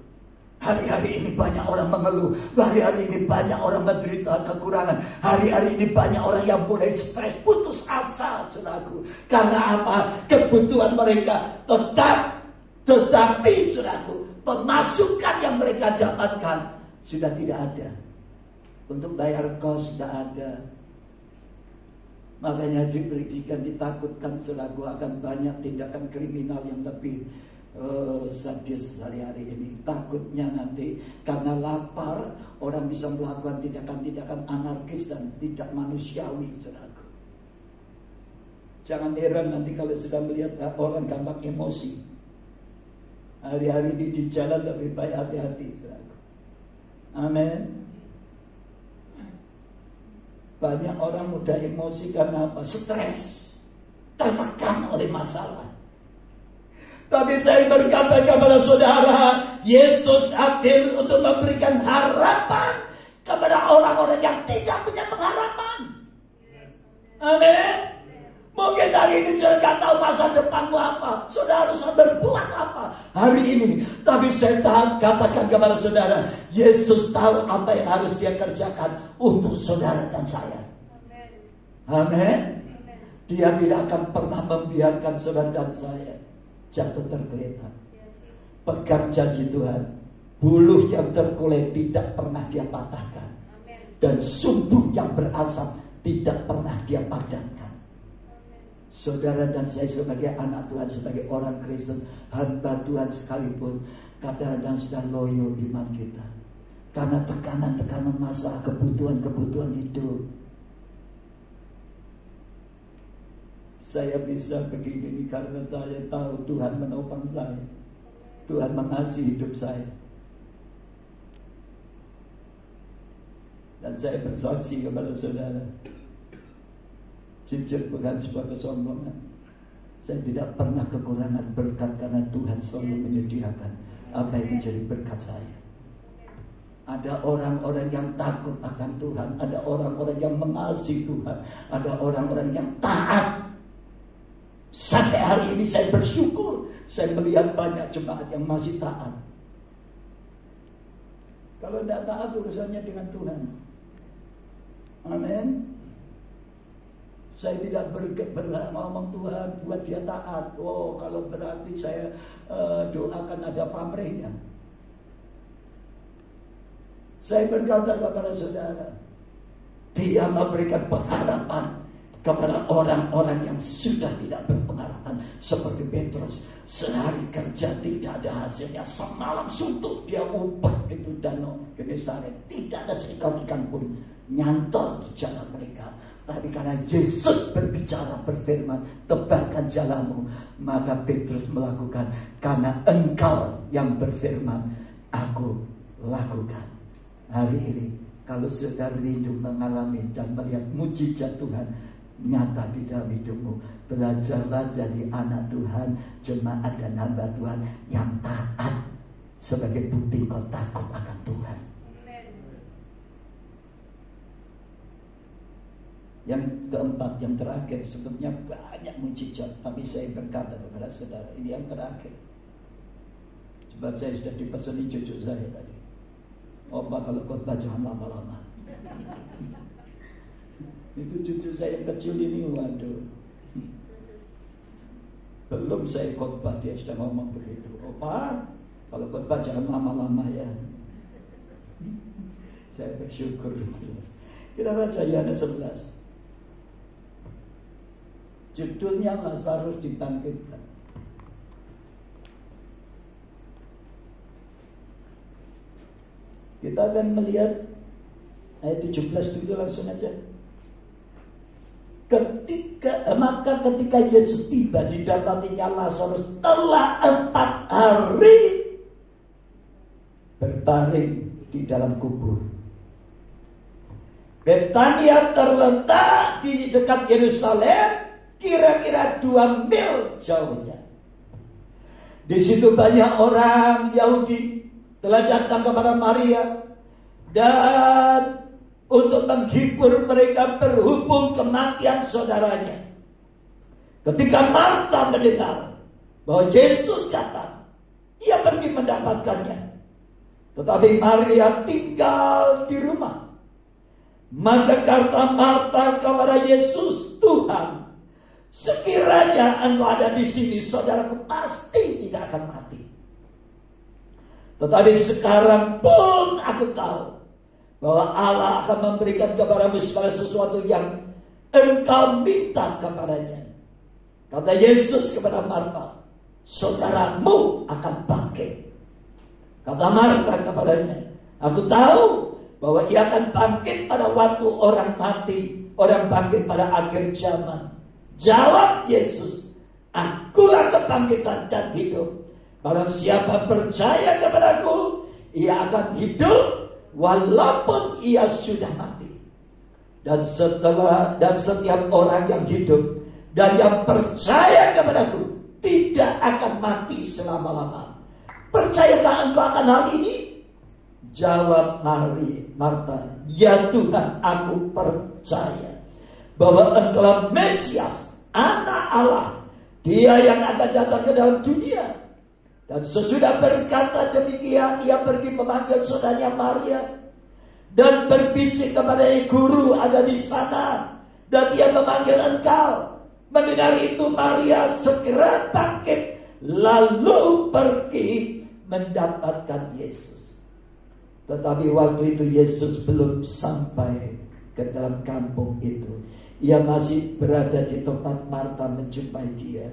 hari-hari ini banyak orang mengeluh. Hari-hari ini banyak orang menderita kekurangan. Hari-hari ini banyak orang yang mulai stres, putus asa, saudaraku. Karena apa? Kebutuhan mereka tetap. Tetapi, saudaraku, pemasukan yang mereka dapatkan sudah tidak ada. Untuk bayar kos tidak ada. Makanya diberikan, ditakutkan, saudaraku, akan banyak tindakan kriminal yang lebih sadis hari-hari ini. Takutnya nanti karena lapar orang bisa melakukan tindakan-tindakan anarkis dan tidak manusiawi, saudaraku. Jangan heran nanti kalau sudah melihat orang gampang emosi. Hari-hari ini di jalan lebih baik hati-hati, saudaraku. Amin. Banyak orang mudah emosi karena apa? Stres, tertekan oleh masalah. Tapi saya berkata kepada saudara, Yesus hadir untuk memberikan harapan kepada orang-orang yang tidak punya pengharapan. Amin. Mungkin hari ini saudara tidak tahu masa depanmu apa, saudara harus berbuat apa hari ini. Tapi saya katakan kepada saudara, Yesus tahu apa yang harus dia kerjakan untuk saudara dan saya. Amin. Dia tidak akan pernah membiarkan saudara dan saya jatuh tergeletak. Pegang janji Tuhan, buluh yang terkulai tidak pernah dia patahkan, dan sumbu yang berasap tidak pernah dia padamkan. Saudara dan saya sebagai anak Tuhan, sebagai orang Kristen, hamba Tuhan sekalipun, kadang-kadang sudah loyo iman kita karena tekanan-tekanan masalah, kebutuhan-kebutuhan hidup. Saya bisa begini ini karena saya tahu Tuhan menopang saya, Tuhan mengasihi hidup saya. Dan saya bersaksi kepada saudara, jujur bukan sebuah kesombongan, saya tidak pernah kekurangan berkat karena Tuhan selalu menyediakan apa yang menjadi berkat saya. Ada orang-orang yang takut akan Tuhan, ada orang-orang yang mengasihi Tuhan, ada orang-orang yang taat. Sampai hari ini saya bersyukur, saya melihat banyak jemaat yang masih taat. Kalau tidak taat urusannya dengan Tuhan. Amin. Saya tidak ngomong Tuhan buat dia taat. Oh, kalau berarti saya doakan ada pamrihnya. Saya berkata kepada saudara, dia memberikan pengharapan kepada orang-orang yang sudah tidak berpengalaman seperti Petrus. Sehari kerja tidak ada hasilnya, semalam suntuk dia ubah itu danau Genesaret, tidak ada seekor ikan pun nyantol di jalan mereka. Tapi karena Yesus berbicara, berfirman, tebarkan jalanmu, maka Petrus melakukan. Karena Engkau yang berfirman, aku lakukan. Hari ini kalau saudara rindu mengalami dan melihat mujizat Tuhan nyata di dalam hidupmu, belajarlah jadi anak Tuhan, jemaat dan hamba Tuhan yang taat, sebagai bukti kau takut akan Tuhan. Yang keempat, yang terakhir, sebelumnya banyak mujizat, tapi saya berkata kepada saudara, ini yang terakhir. Sebab saya sudah dipesoni cucu saya tadi, Opa kalau khotbah jangan lama-lama. Itu cucu saya yang kecil ini, waduh, belum saya khotbah dia sudah ngomong begitu. Opa kalau khotbah jangan lama-lama ya. Saya bersyukur itu. Kita baca Yohanes 11. Judulnya Lazarus dibangkitkan. Kita akan melihat ayat 17 dulu langsung aja. Maka ketika Yesus tiba, didapatinya Lazarus telah 4 hari berbaring di dalam kubur. Betania terletak di dekat Yerusalem, kira-kira 2 mil jauhnya. Di situ banyak orang Yahudi telah datang kepada Maria dan untuk menghibur mereka berhubung kematian saudaranya. Ketika Marta mendengar bahwa Yesus datang, ia pergi mendapatkannya. Tetapi Maria tinggal di rumah. Maka kata Marta kepada Yesus, Tuhan, sekiranya Engkau ada di sini, saudaraku pasti tidak akan mati. Tetapi sekarang pun aku tahu bahwa Allah akan memberikan kepadamu segala sesuatu yang engkau minta kepadanya. Kata Yesus kepada Marta, saudaramu akan bangkit. Kata Marta kepadanya, aku tahu bahwa ia akan bangkit pada waktu orang mati, orang bangkit pada akhir zaman. Jawab Yesus, akulah kebangkitan dan hidup. Barang siapa percaya kepadaku, ia akan hidup walaupun ia sudah mati. Dan setiap orang yang hidup dan yang percaya kepadaku tidak akan mati selama-lama. Percayakah engkau akan hal ini? Jawab Marta, ya Tuhan, aku percaya bahwa Engkau Mesias, Anak Allah, Dia yang akan datang ke dalam dunia. Dan sesudah berkata demikian, ia pergi memanggil saudaranya Maria dan berbisik kepadanya, Guru ada di sana dan dia memanggil engkau. Mendengar itu Maria segera bangkit lalu pergi mendapatkan Yesus. Tetapi waktu itu Yesus belum sampai ke dalam kampung itu. Ia masih berada di tempat Marta menjumpai dia.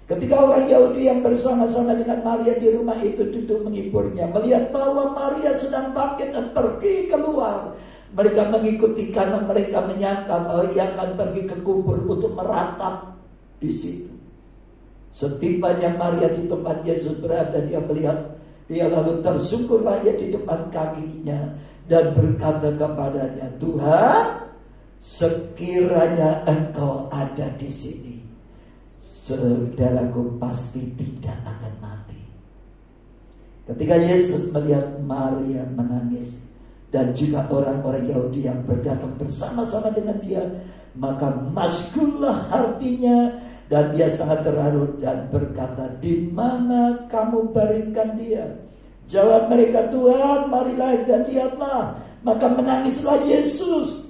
Ketika orang Yahudi yang bersama-sama dengan Maria di rumah itu duduk menghiburnya, melihat bahwa Maria sedang bangkit dan pergi keluar, mereka mengikuti karena mereka menyangka bahwa ia akan pergi ke kubur untuk meratap di situ. Setibanya Maria di tempat Yesus berada, dia melihat, dia lalu tersungkurlah ia di depan kakinya dan berkata kepadanya, Tuhan, sekiranya Engkau ada di sini, saudaraku pasti tidak akan mati. Ketika Yesus melihat Maria menangis dan juga orang-orang Yahudi yang berdatang bersama-sama dengan dia, maka maskullah hatinya dan dia sangat terharu dan berkata, di mana kamu baringkan dia? Jawab mereka, Tuhan, marilah dan lihatlah. Maka menangislah Yesus.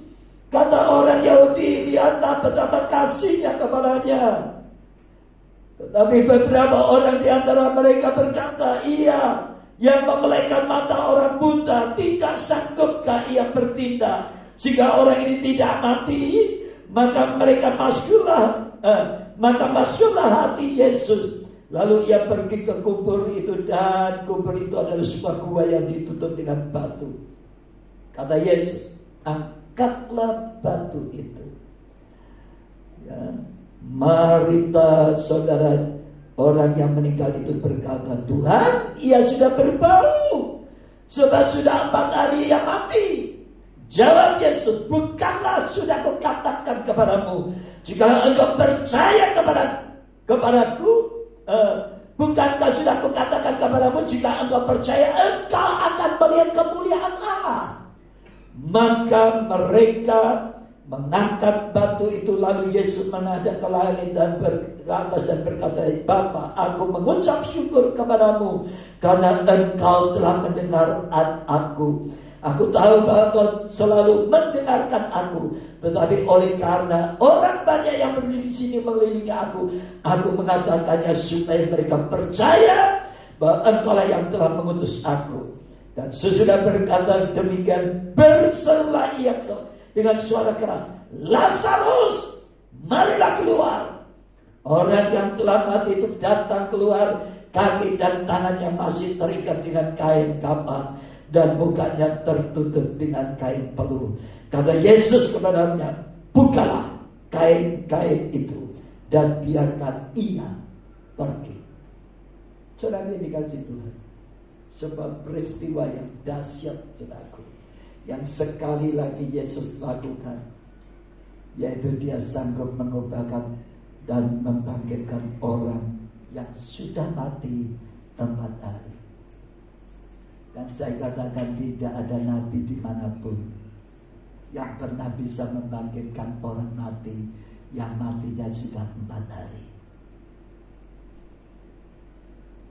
Kata orang Yahudi, lihatlah betapa kasihnya kepadanya. Tetapi beberapa orang di antara mereka berkata, ia yang memelekkan mata orang buta, tidak sanggupkah ia bertindak sehingga orang ini tidak mati? Maka masuklah hati Yesus. Lalu ia pergi ke kubur itu, dan kubur itu adalah sebuah gua yang ditutup dengan batu. Kata Yesus, angkatlah batu itu. Ya. Marita, saudara, orang yang meninggal itu berkata, Tuhan, ia sudah berbau, sebab sudah 4 hari ia mati. Jawab Yesus, bukanlah sudah kukatakan kepadamu, jika engkau percaya kepadaku, bukankah sudah kukatakan kepadamu, jika engkau percaya, engkau akan melihat kemuliaan Allah. Maka mereka mengangkat batu itu. Lalu Yesus menghadap ke langit dan berkata, Bapa, aku mengucap syukur kepadamu karena engkau telah mendengar aku. Aku tahu bahwa kau selalu mendengarkan aku, tetapi oleh karena orang banyak yang berdiri di sini mengelilingi aku mengatakannya supaya mereka percaya bahwa engkaulah yang telah mengutus aku. Dan sesudah berkata demikian, berserulah ia dengan suara keras, Lazarus, marilah keluar. Orang yang telah mati itu datang keluar, kaki dan tangannya masih terikat dengan kain kapan, dan mukanya tertutup dengan kain peluh. Kata Yesus kepadanya, bukalah kain-kain itu dan biarkan ia pergi. Saudara yang dikasih Tuhan, sebab peristiwa yang dahsyat, saudaraku, yang sekali lagi Yesus lakukan, yaitu dia sanggup mengubahkan dan membangkitkan orang yang sudah mati 4 hari. Dan saya katakan tidak ada nabi dimanapun yang pernah bisa membangkitkan orang mati yang matinya sudah 4 hari.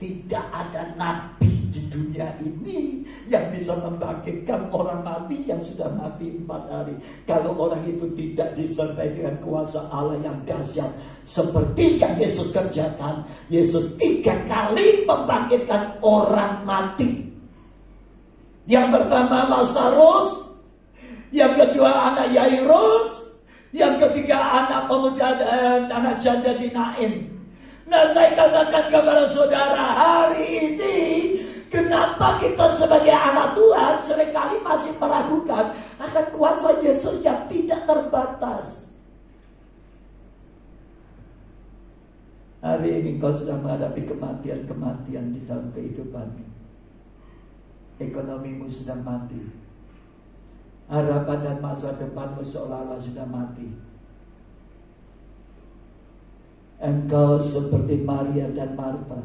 Tidak ada nabi di dunia ini yang bisa membangkitkan orang mati yang sudah mati 4 hari. Kalau orang itu tidak disertai dengan kuasa Allah yang dahsyat seperti yang Yesus kerjakan. Yesus 3 kali membangkitkan orang mati. Yang pertama Lazarus, yang kedua anak Yairus, yang ketiga anak pemuda dan anak janda di Naim. Nah, saya katakan kepada saudara hari ini, kenapa kita sebagai anak Tuhan seringkali masih meragukan akan kuasa Yesus yang tidak terbatas. Hari ini kau sedang menghadapi kematian-kematian di dalam kehidupanmu. Ekonomimu sedang mati. Harapan dan masa depanmu seolah-olah sudah mati. Engkau seperti Maria dan Marta.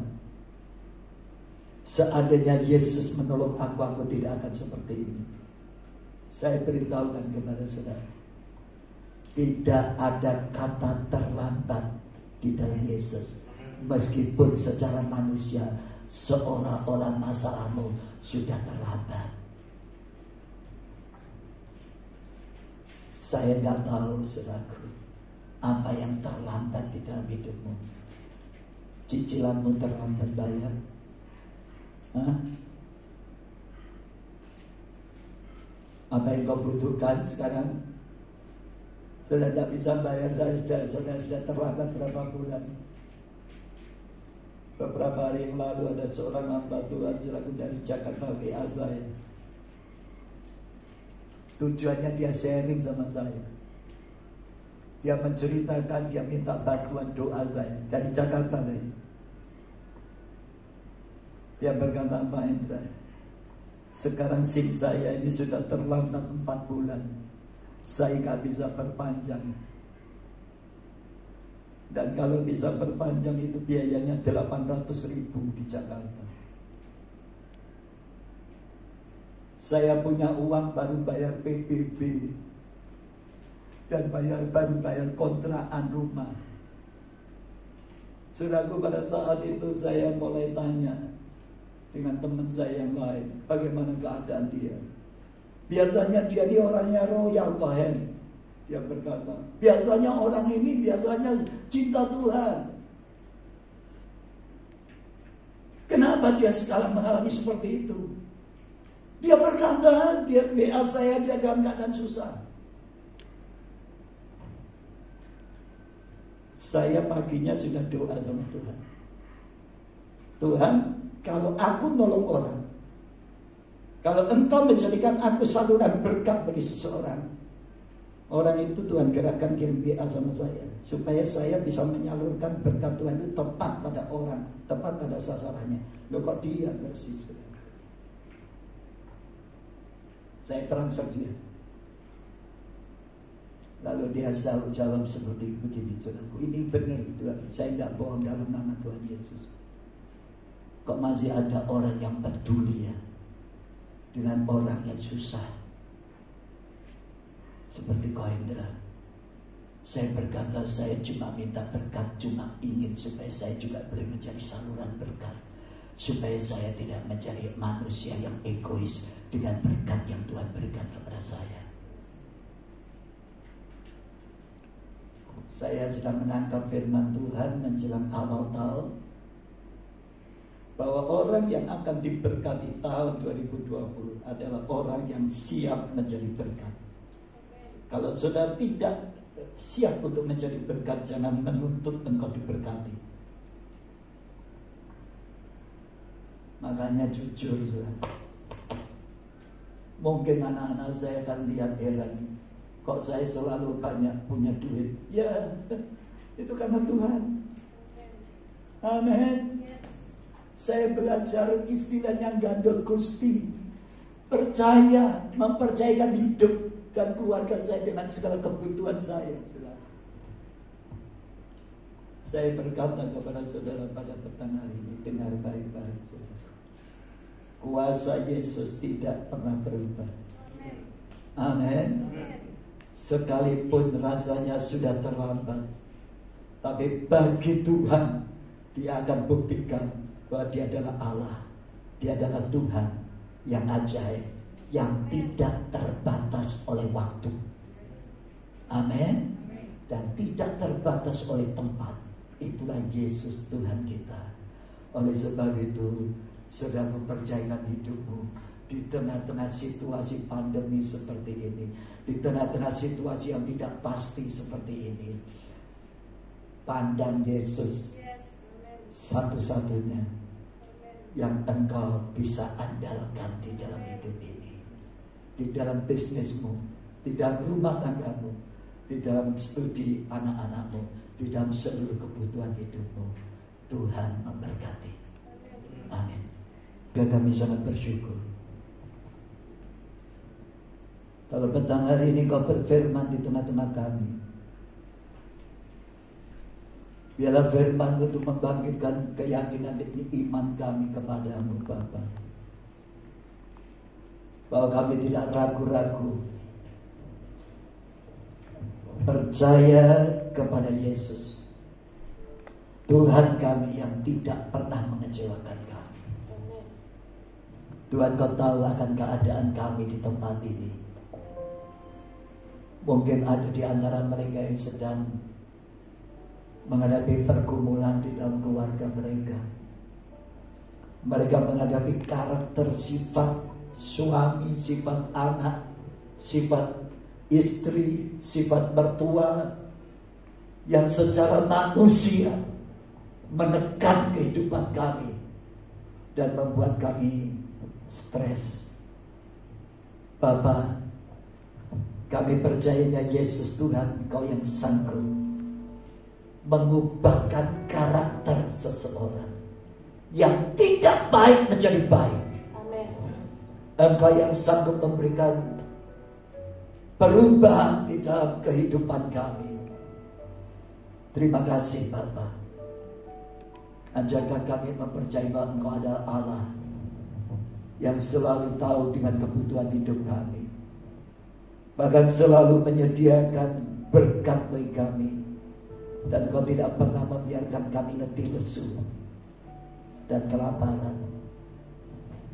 Seandainya Yesus menolong aku tidak akan seperti ini. Saya beritahukan kepada saudara, tidak ada kata terlambat di dalam Yesus. Meskipun secara manusia seolah-olah masalahmu sudah terlambat. Saya tidak tahu, saudaraku, apa yang terlambat di dalam hidupmu. Cicilanmu terlambat bayar. Apa yang kau butuhkan sekarang sudah tidak bisa bayar. Sudah terlambat berapa bulan. Beberapa hari yang lalu ada seorang hamba Tuhan selaku dari Jakarta WA saya. Tujuannya dia sharing sama saya. Dia menceritakan, dia minta bantuan doa saya dari Jakarta saya. Dia berkata, Pak Hendra, sekarang SIM saya ini sudah terlambat 4 bulan. Saya gak bisa perpanjang. Dan kalau bisa perpanjang itu biayanya 800.000 di Jakarta. Saya punya uang baru bayar PBB dan baru bayar kontrakan rumah. Saudaraku, pada saat itu saya mulai tanya dengan teman saya yang lain, bagaimana keadaan dia. Biasanya dia ini orangnya royal Tuhan. Dia berkata, biasanya orang ini biasanya cinta Tuhan. Kenapa dia sekarang mengalami seperti itu? Dia berkata, dia WA saya, dia dalam keadaan susah. Saya paginya sudah doa sama Tuhan. Tuhan, kalau aku nolong orang, kalau Engkau menjadikan aku saluran berkat bagi seseorang, orang itu Tuhan gerakkan kirim WA sama saya, supaya saya bisa menyalurkan berkat Tuhan itu tepat pada orang, tepat pada sasarannya. Loh, kok dia persis? Saya transfer dia. Lalu dia jawab seperti begini, saudaraku, ini benar Tuhan, saya tidak bohong dalam nama Tuhan Yesus. Kok masih ada orang yang peduli ya dengan orang yang susah seperti kau Indra. Saya berkata, saya cuma minta berkat, cuma ingin supaya saya juga boleh menjadi saluran berkat, supaya saya tidak menjadi manusia yang egois dengan berkat yang Tuhan berikan kepada saya. Saya sedang menangkap firman Tuhan menjelang awal tahun, bahwa orang yang akan diberkati tahun 2020 adalah orang yang siap menjadi berkat. Kalau saudara tidak siap untuk menjadi berkat, jangan menuntut engkau diberkati. Makanya jujur, mungkin anak-anak saya akan lihat heran, kok saya selalu banyak punya duit. Ya, itu karena Tuhan. Amin. Saya belajar istilahnya gandul Gusti. Percaya, mempercayakan hidup dan keluarga saya dengan segala kebutuhan saya. Saya berkata kepada saudara pada petang hari ini, dengar baik-baik. Kuasa Yesus tidak pernah berubah. Amin. Sekalipun rasanya sudah terlambat, tapi bagi Tuhan, Dia akan buktikan bahwa Dia adalah Allah. Dia adalah Tuhan yang ajaib, yang tidak terbatas oleh waktu. Amin. Dan tidak terbatas oleh tempat. Itulah Yesus Tuhan kita. Oleh sebab itu, saudara, percayakan hidupmu di tengah-tengah situasi pandemi seperti ini, di tengah-tengah situasi yang tidak pasti seperti ini. Pandang Yesus, satu-satunya yang engkau bisa andalkan di dalam hidup ini, di dalam bisnismu, di dalam rumah tanggamu, di dalam studi anak-anakmu, di dalam seluruh kebutuhan hidupmu. Tuhan memberkati. Amin. Kami sangat bersyukur. Kalau petang hari ini kau berfirman di tengah-tengah kami, biarlah firman untuk membangkitkan keyakinan dan iman kami kepadamu, Bapa. Bahwa kami tidak ragu-ragu, percaya kepada Yesus, Tuhan kami yang tidak pernah mengecewakan kami. Tuhan, kau tahu akan keadaan kami di tempat ini. Mungkin ada di antara mereka yang sedang menghadapi pergumulan di dalam keluarga mereka. Mereka menghadapi karakter, sifat suami, sifat anak, sifat istri, sifat mertua yang secara manusia menekan kehidupan kami dan membuat kami stres. Bapa, kami percayanya Yesus Tuhan, Kau yang sanggup mengubahkan karakter seseorang yang tidak baik menjadi baik. Amin. Engkau yang sanggup memberikan perubahan di dalam kehidupan kami. Terima kasih Bapa. Ajarkan kami mempercayai bahwa Engkau adalah Allah yang selalu tahu dengan kebutuhan hidup kami, bahkan selalu menyediakan berkat bagi kami. Dan Kau tidak pernah membiarkan kami letih lesu dan kelaparan.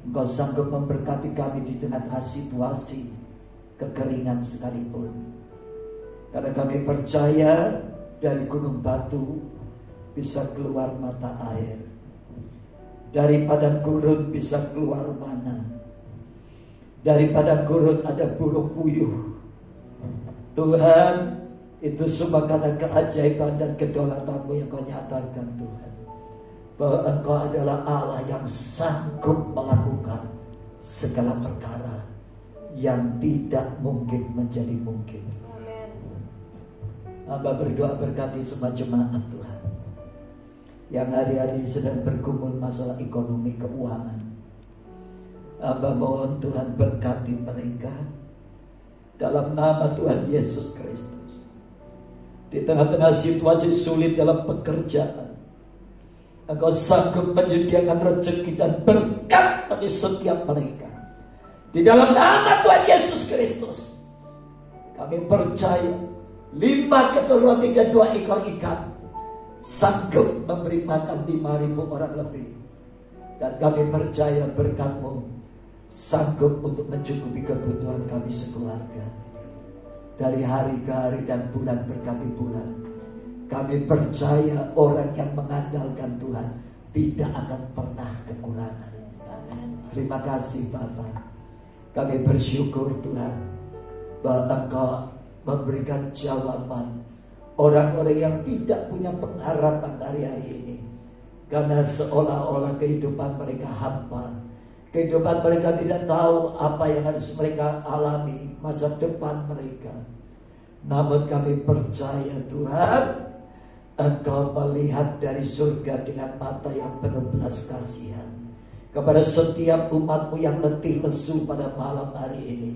Engkau sanggup memberkati kami di tengah-tengah situasi kekeringan sekalipun. Karena kami percaya dari gunung batu bisa keluar mata air, dari padang gurun bisa keluar mana, dari padang gurun ada burung puyuh. Tuhan, Itu semua karena keajaiban dan kedaulatan-Mu yang Kau nyatakan Tuhan. Bahwa Engkau adalah Allah yang sanggup melakukan segala perkara yang tidak mungkin menjadi mungkin. Hamba berdoa berkati semua jemaat Tuhan yang hari-hari sedang bergumul masalah ekonomi keuangan. Hamba mohon Tuhan berkati mereka dalam nama Tuhan Yesus Kristus. Di tengah-tengah situasi sulit dalam pekerjaan, Engkau sanggup menyediakan rezeki dan berkat bagi setiap mereka. Di dalam nama Tuhan Yesus Kristus, kami percaya 5 ketul roti dan 2 ekor ikan sanggup memberi makan 5.000 orang lebih. Dan kami percaya berkat-Mu sanggup untuk mencukupi kebutuhan kami sekeluarga. Dari hari ke hari dan bulan berkali bulan, kami percaya orang yang mengandalkan Tuhan tidak akan pernah kekurangan. Terima kasih Bapa. Kami bersyukur Tuhan bahwa Engkau memberikan jawaban orang-orang yang tidak punya pengharapan hari-hari ini. Karena seolah-olah kehidupan mereka hampa. Kehidupan mereka tidak tahu apa yang harus mereka alami masa depan mereka. Namun kami percaya Tuhan, Engkau melihat dari surga dengan mata yang penuh belas kasihan kepada setiap umat-Mu yang letih lesu pada malam hari ini.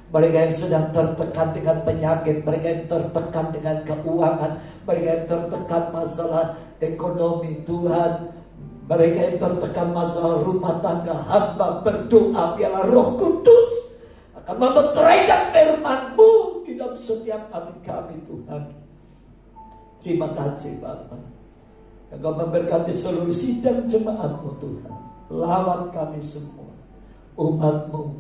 Mereka yang sedang tertekan dengan penyakit, mereka yang tertekan dengan keuangan, mereka yang tertekan masalah ekonomi Tuhan, mereka yang tertekan masalah rumah tangga. Hamba berdoa biarlah Roh Kudus akan memeteraikan firman-Mu di dalam setiap hati kami Tuhan. Terima kasih Bapa. Engkau memberkati seluruh sidang jemaat-Mu Tuhan. Lawan kami semua, umat-Mu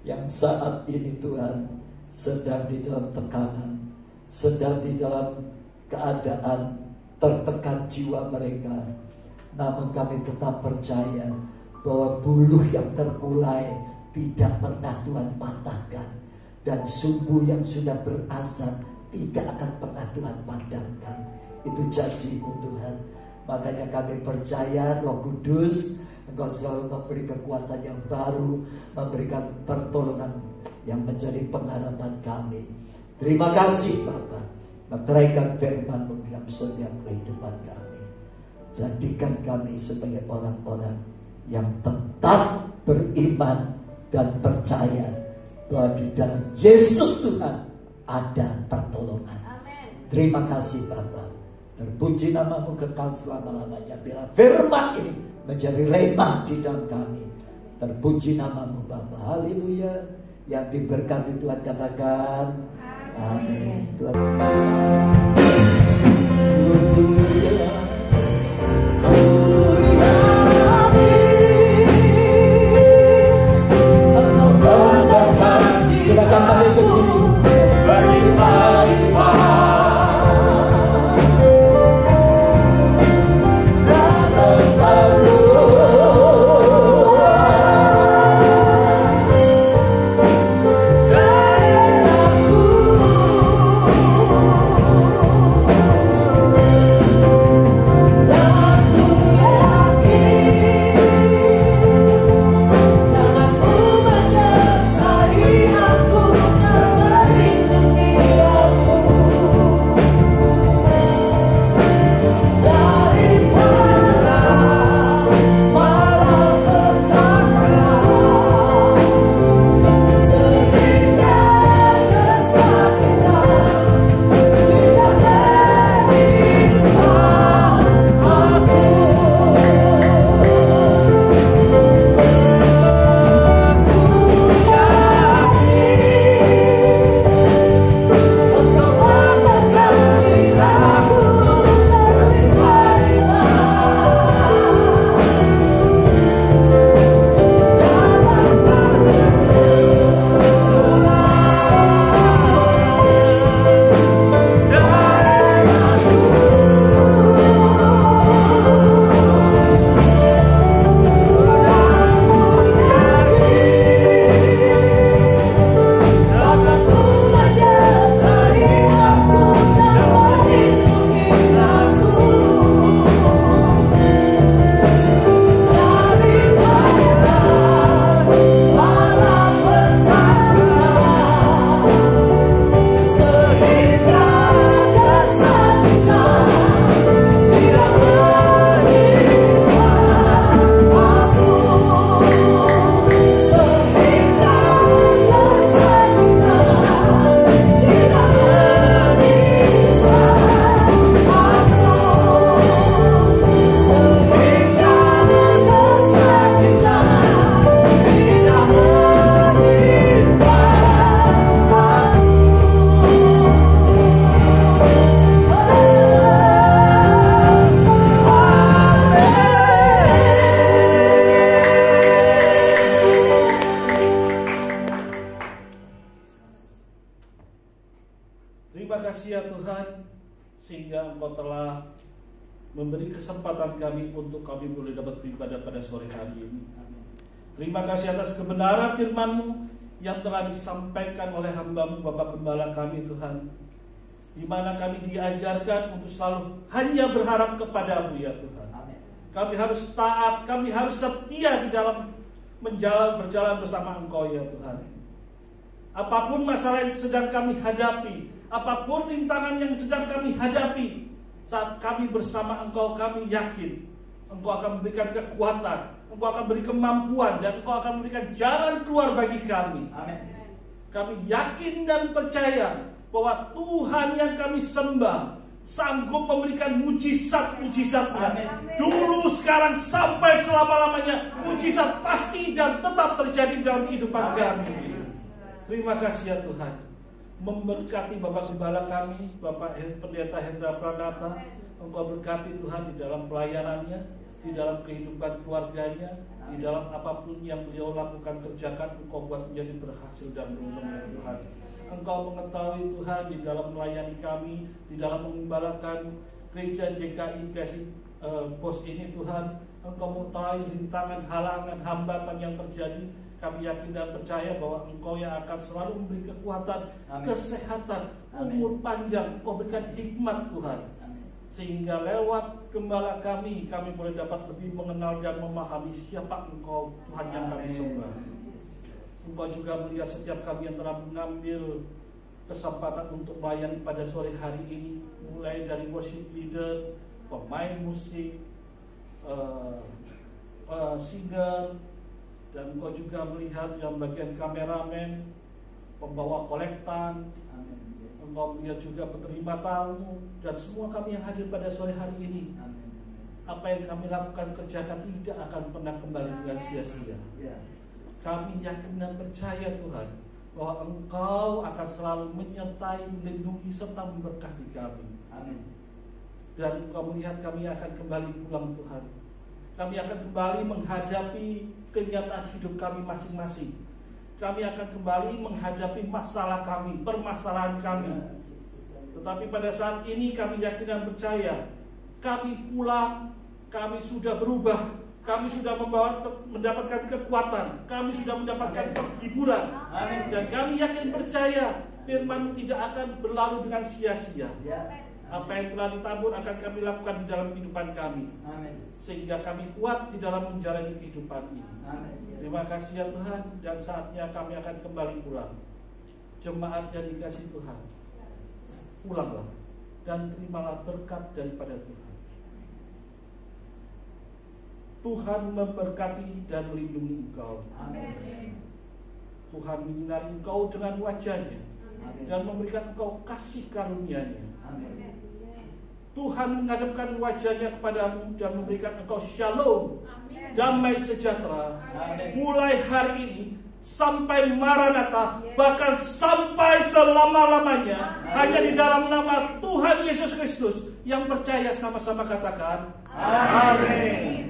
yang saat ini Tuhan sedang di dalam tekanan, sedang di dalam keadaan tertekan jiwa mereka. Namun kami tetap percaya bahwa buluh yang terkulai tidak pernah Tuhan patahkan, dan sumbu yang sudah berasap tidak akan pernah Tuhan padamkan. Itu janji-Mu Tuhan. Makanya kami percaya Roh Kudus, Engkau selalu memberi kekuatan yang baru, memberikan pertolongan yang menjadi pengharapan kami. Terima kasih Bapa. Meteraikan firman-Mu dalam setiap kehidupan kami. Jadikan kami sebagai orang-orang yang tetap beriman dan percaya bahwa di dalam Yesus Tuhan ada pertolongan. Amen. Terima kasih Bapa. Terpuji nama-Mu kekal selama-lamanya. Biarlah firman ini menjadi rema di dalam kami. Terpuji nama-Mu Bapa. Haleluya. Yang diberkati Tuhan katakan amin. Tuhan. Silakan mari berdiri. Berlimpah-limpah dalam Terima kasih ya Tuhan, sehingga Engkau telah memberi kesempatan kami untuk kami boleh dapat beribadah pada sore hari ini. Terima kasih atas kebenaran firman-Mu yang telah disampaikan oleh hamba-Mu Bapak Gembala kami Tuhan, di mana kami diajarkan untuk selalu hanya berharap kepada-Mu ya Tuhan. Kami harus taat, kami harus setia di dalam berjalan bersama Engkau ya Tuhan. Apapun masalah yang sedang kami hadapi, apapun rintangan yang sedang kami hadapi, saat kami bersama Engkau, kami yakin Engkau akan memberikan kekuatan, Engkau akan beri kemampuan, dan Engkau akan memberikan jalan keluar bagi kami. Amin. Kami yakin dan percaya bahwa Tuhan yang kami sembah sanggup memberikan mujizat-mujizat-Nya. Dulu, sekarang, sampai selama-lamanya. Mujizat pasti dan tetap terjadi dalam kehidupan kami. Terima kasih ya Tuhan. Memberkati Bapak Gembala kami, Bapak Pendeta Hendra Pranata. Engkau berkati Tuhan di dalam pelayanannya, di dalam kehidupan keluarganya, di dalam apapun yang beliau lakukan, kerjakan, Engkau buat menjadi berhasil dan beruntung ya Tuhan. Engkau mengetahui Tuhan di dalam melayani kami, di dalam mengembalakan gereja JKI Bos ini Tuhan. Engkau mengetahui rintangan, halangan, hambatan yang terjadi. Kami yakin dan percaya bahwa Engkau yang akan selalu memberi kekuatan, kesehatan, umur panjang. Engkau berikan hikmat Tuhan. Sehingga lewat gembala kami boleh dapat lebih mengenal dan memahami siapa Engkau Tuhan yang kami sembah. Engkau juga melihat setiap kami yang telah mengambil kesempatan untuk melayani pada sore hari ini, mulai dari worship leader, pemain musik, singer, dan Engkau juga melihat yang bagian kameramen, pembawa kolektan. Engkau melihat juga penerima tamu, dan semua kami yang hadir pada sore hari ini. Apa yang kami lakukan, kerjakan, tidak akan pernah kembali dengan sia-sia. Kami yakin dan percaya Tuhan bahwa Engkau akan selalu menyertai, melindungi, serta memberkati kami. Dan Engkau melihat kami akan kembali pulang Tuhan. Kami akan kembali menghadapi kenyataan hidup kami masing-masing. Kami akan kembali menghadapi masalah kami, permasalahan kami. Tetapi pada saat ini kami yakin dan percaya, kami pulang, kami sudah berubah, kami sudah mendapatkan kekuatan, kami sudah mendapatkan hiburan. Dan kami yakin percaya firman tidak akan berlalu dengan sia-sia. Apa yang telah ditabur akan kami lakukan di dalam kehidupan kami. Sehingga kami kuat di dalam menjalani kehidupan ini. Terima kasih ya Tuhan, dan saatnya kami akan kembali pulang. Jemaat yang dikasihi Tuhan, pulanglah dan terimalah berkat daripada Tuhan. Tuhan memberkati dan melindungi engkau. Tuhan menyinari engkau dengan wajah-Nya dan memberikan engkau kasih karunia-Nya. Tuhan menghadapkan wajah-Nya kepadamu dan memberikan engkau shalom, damai sejahtera. Mulai hari ini sampai Maranatha, bahkan sampai selama-lamanya, hanya di dalam nama Tuhan Yesus Kristus. Yang percaya sama-sama katakan amin.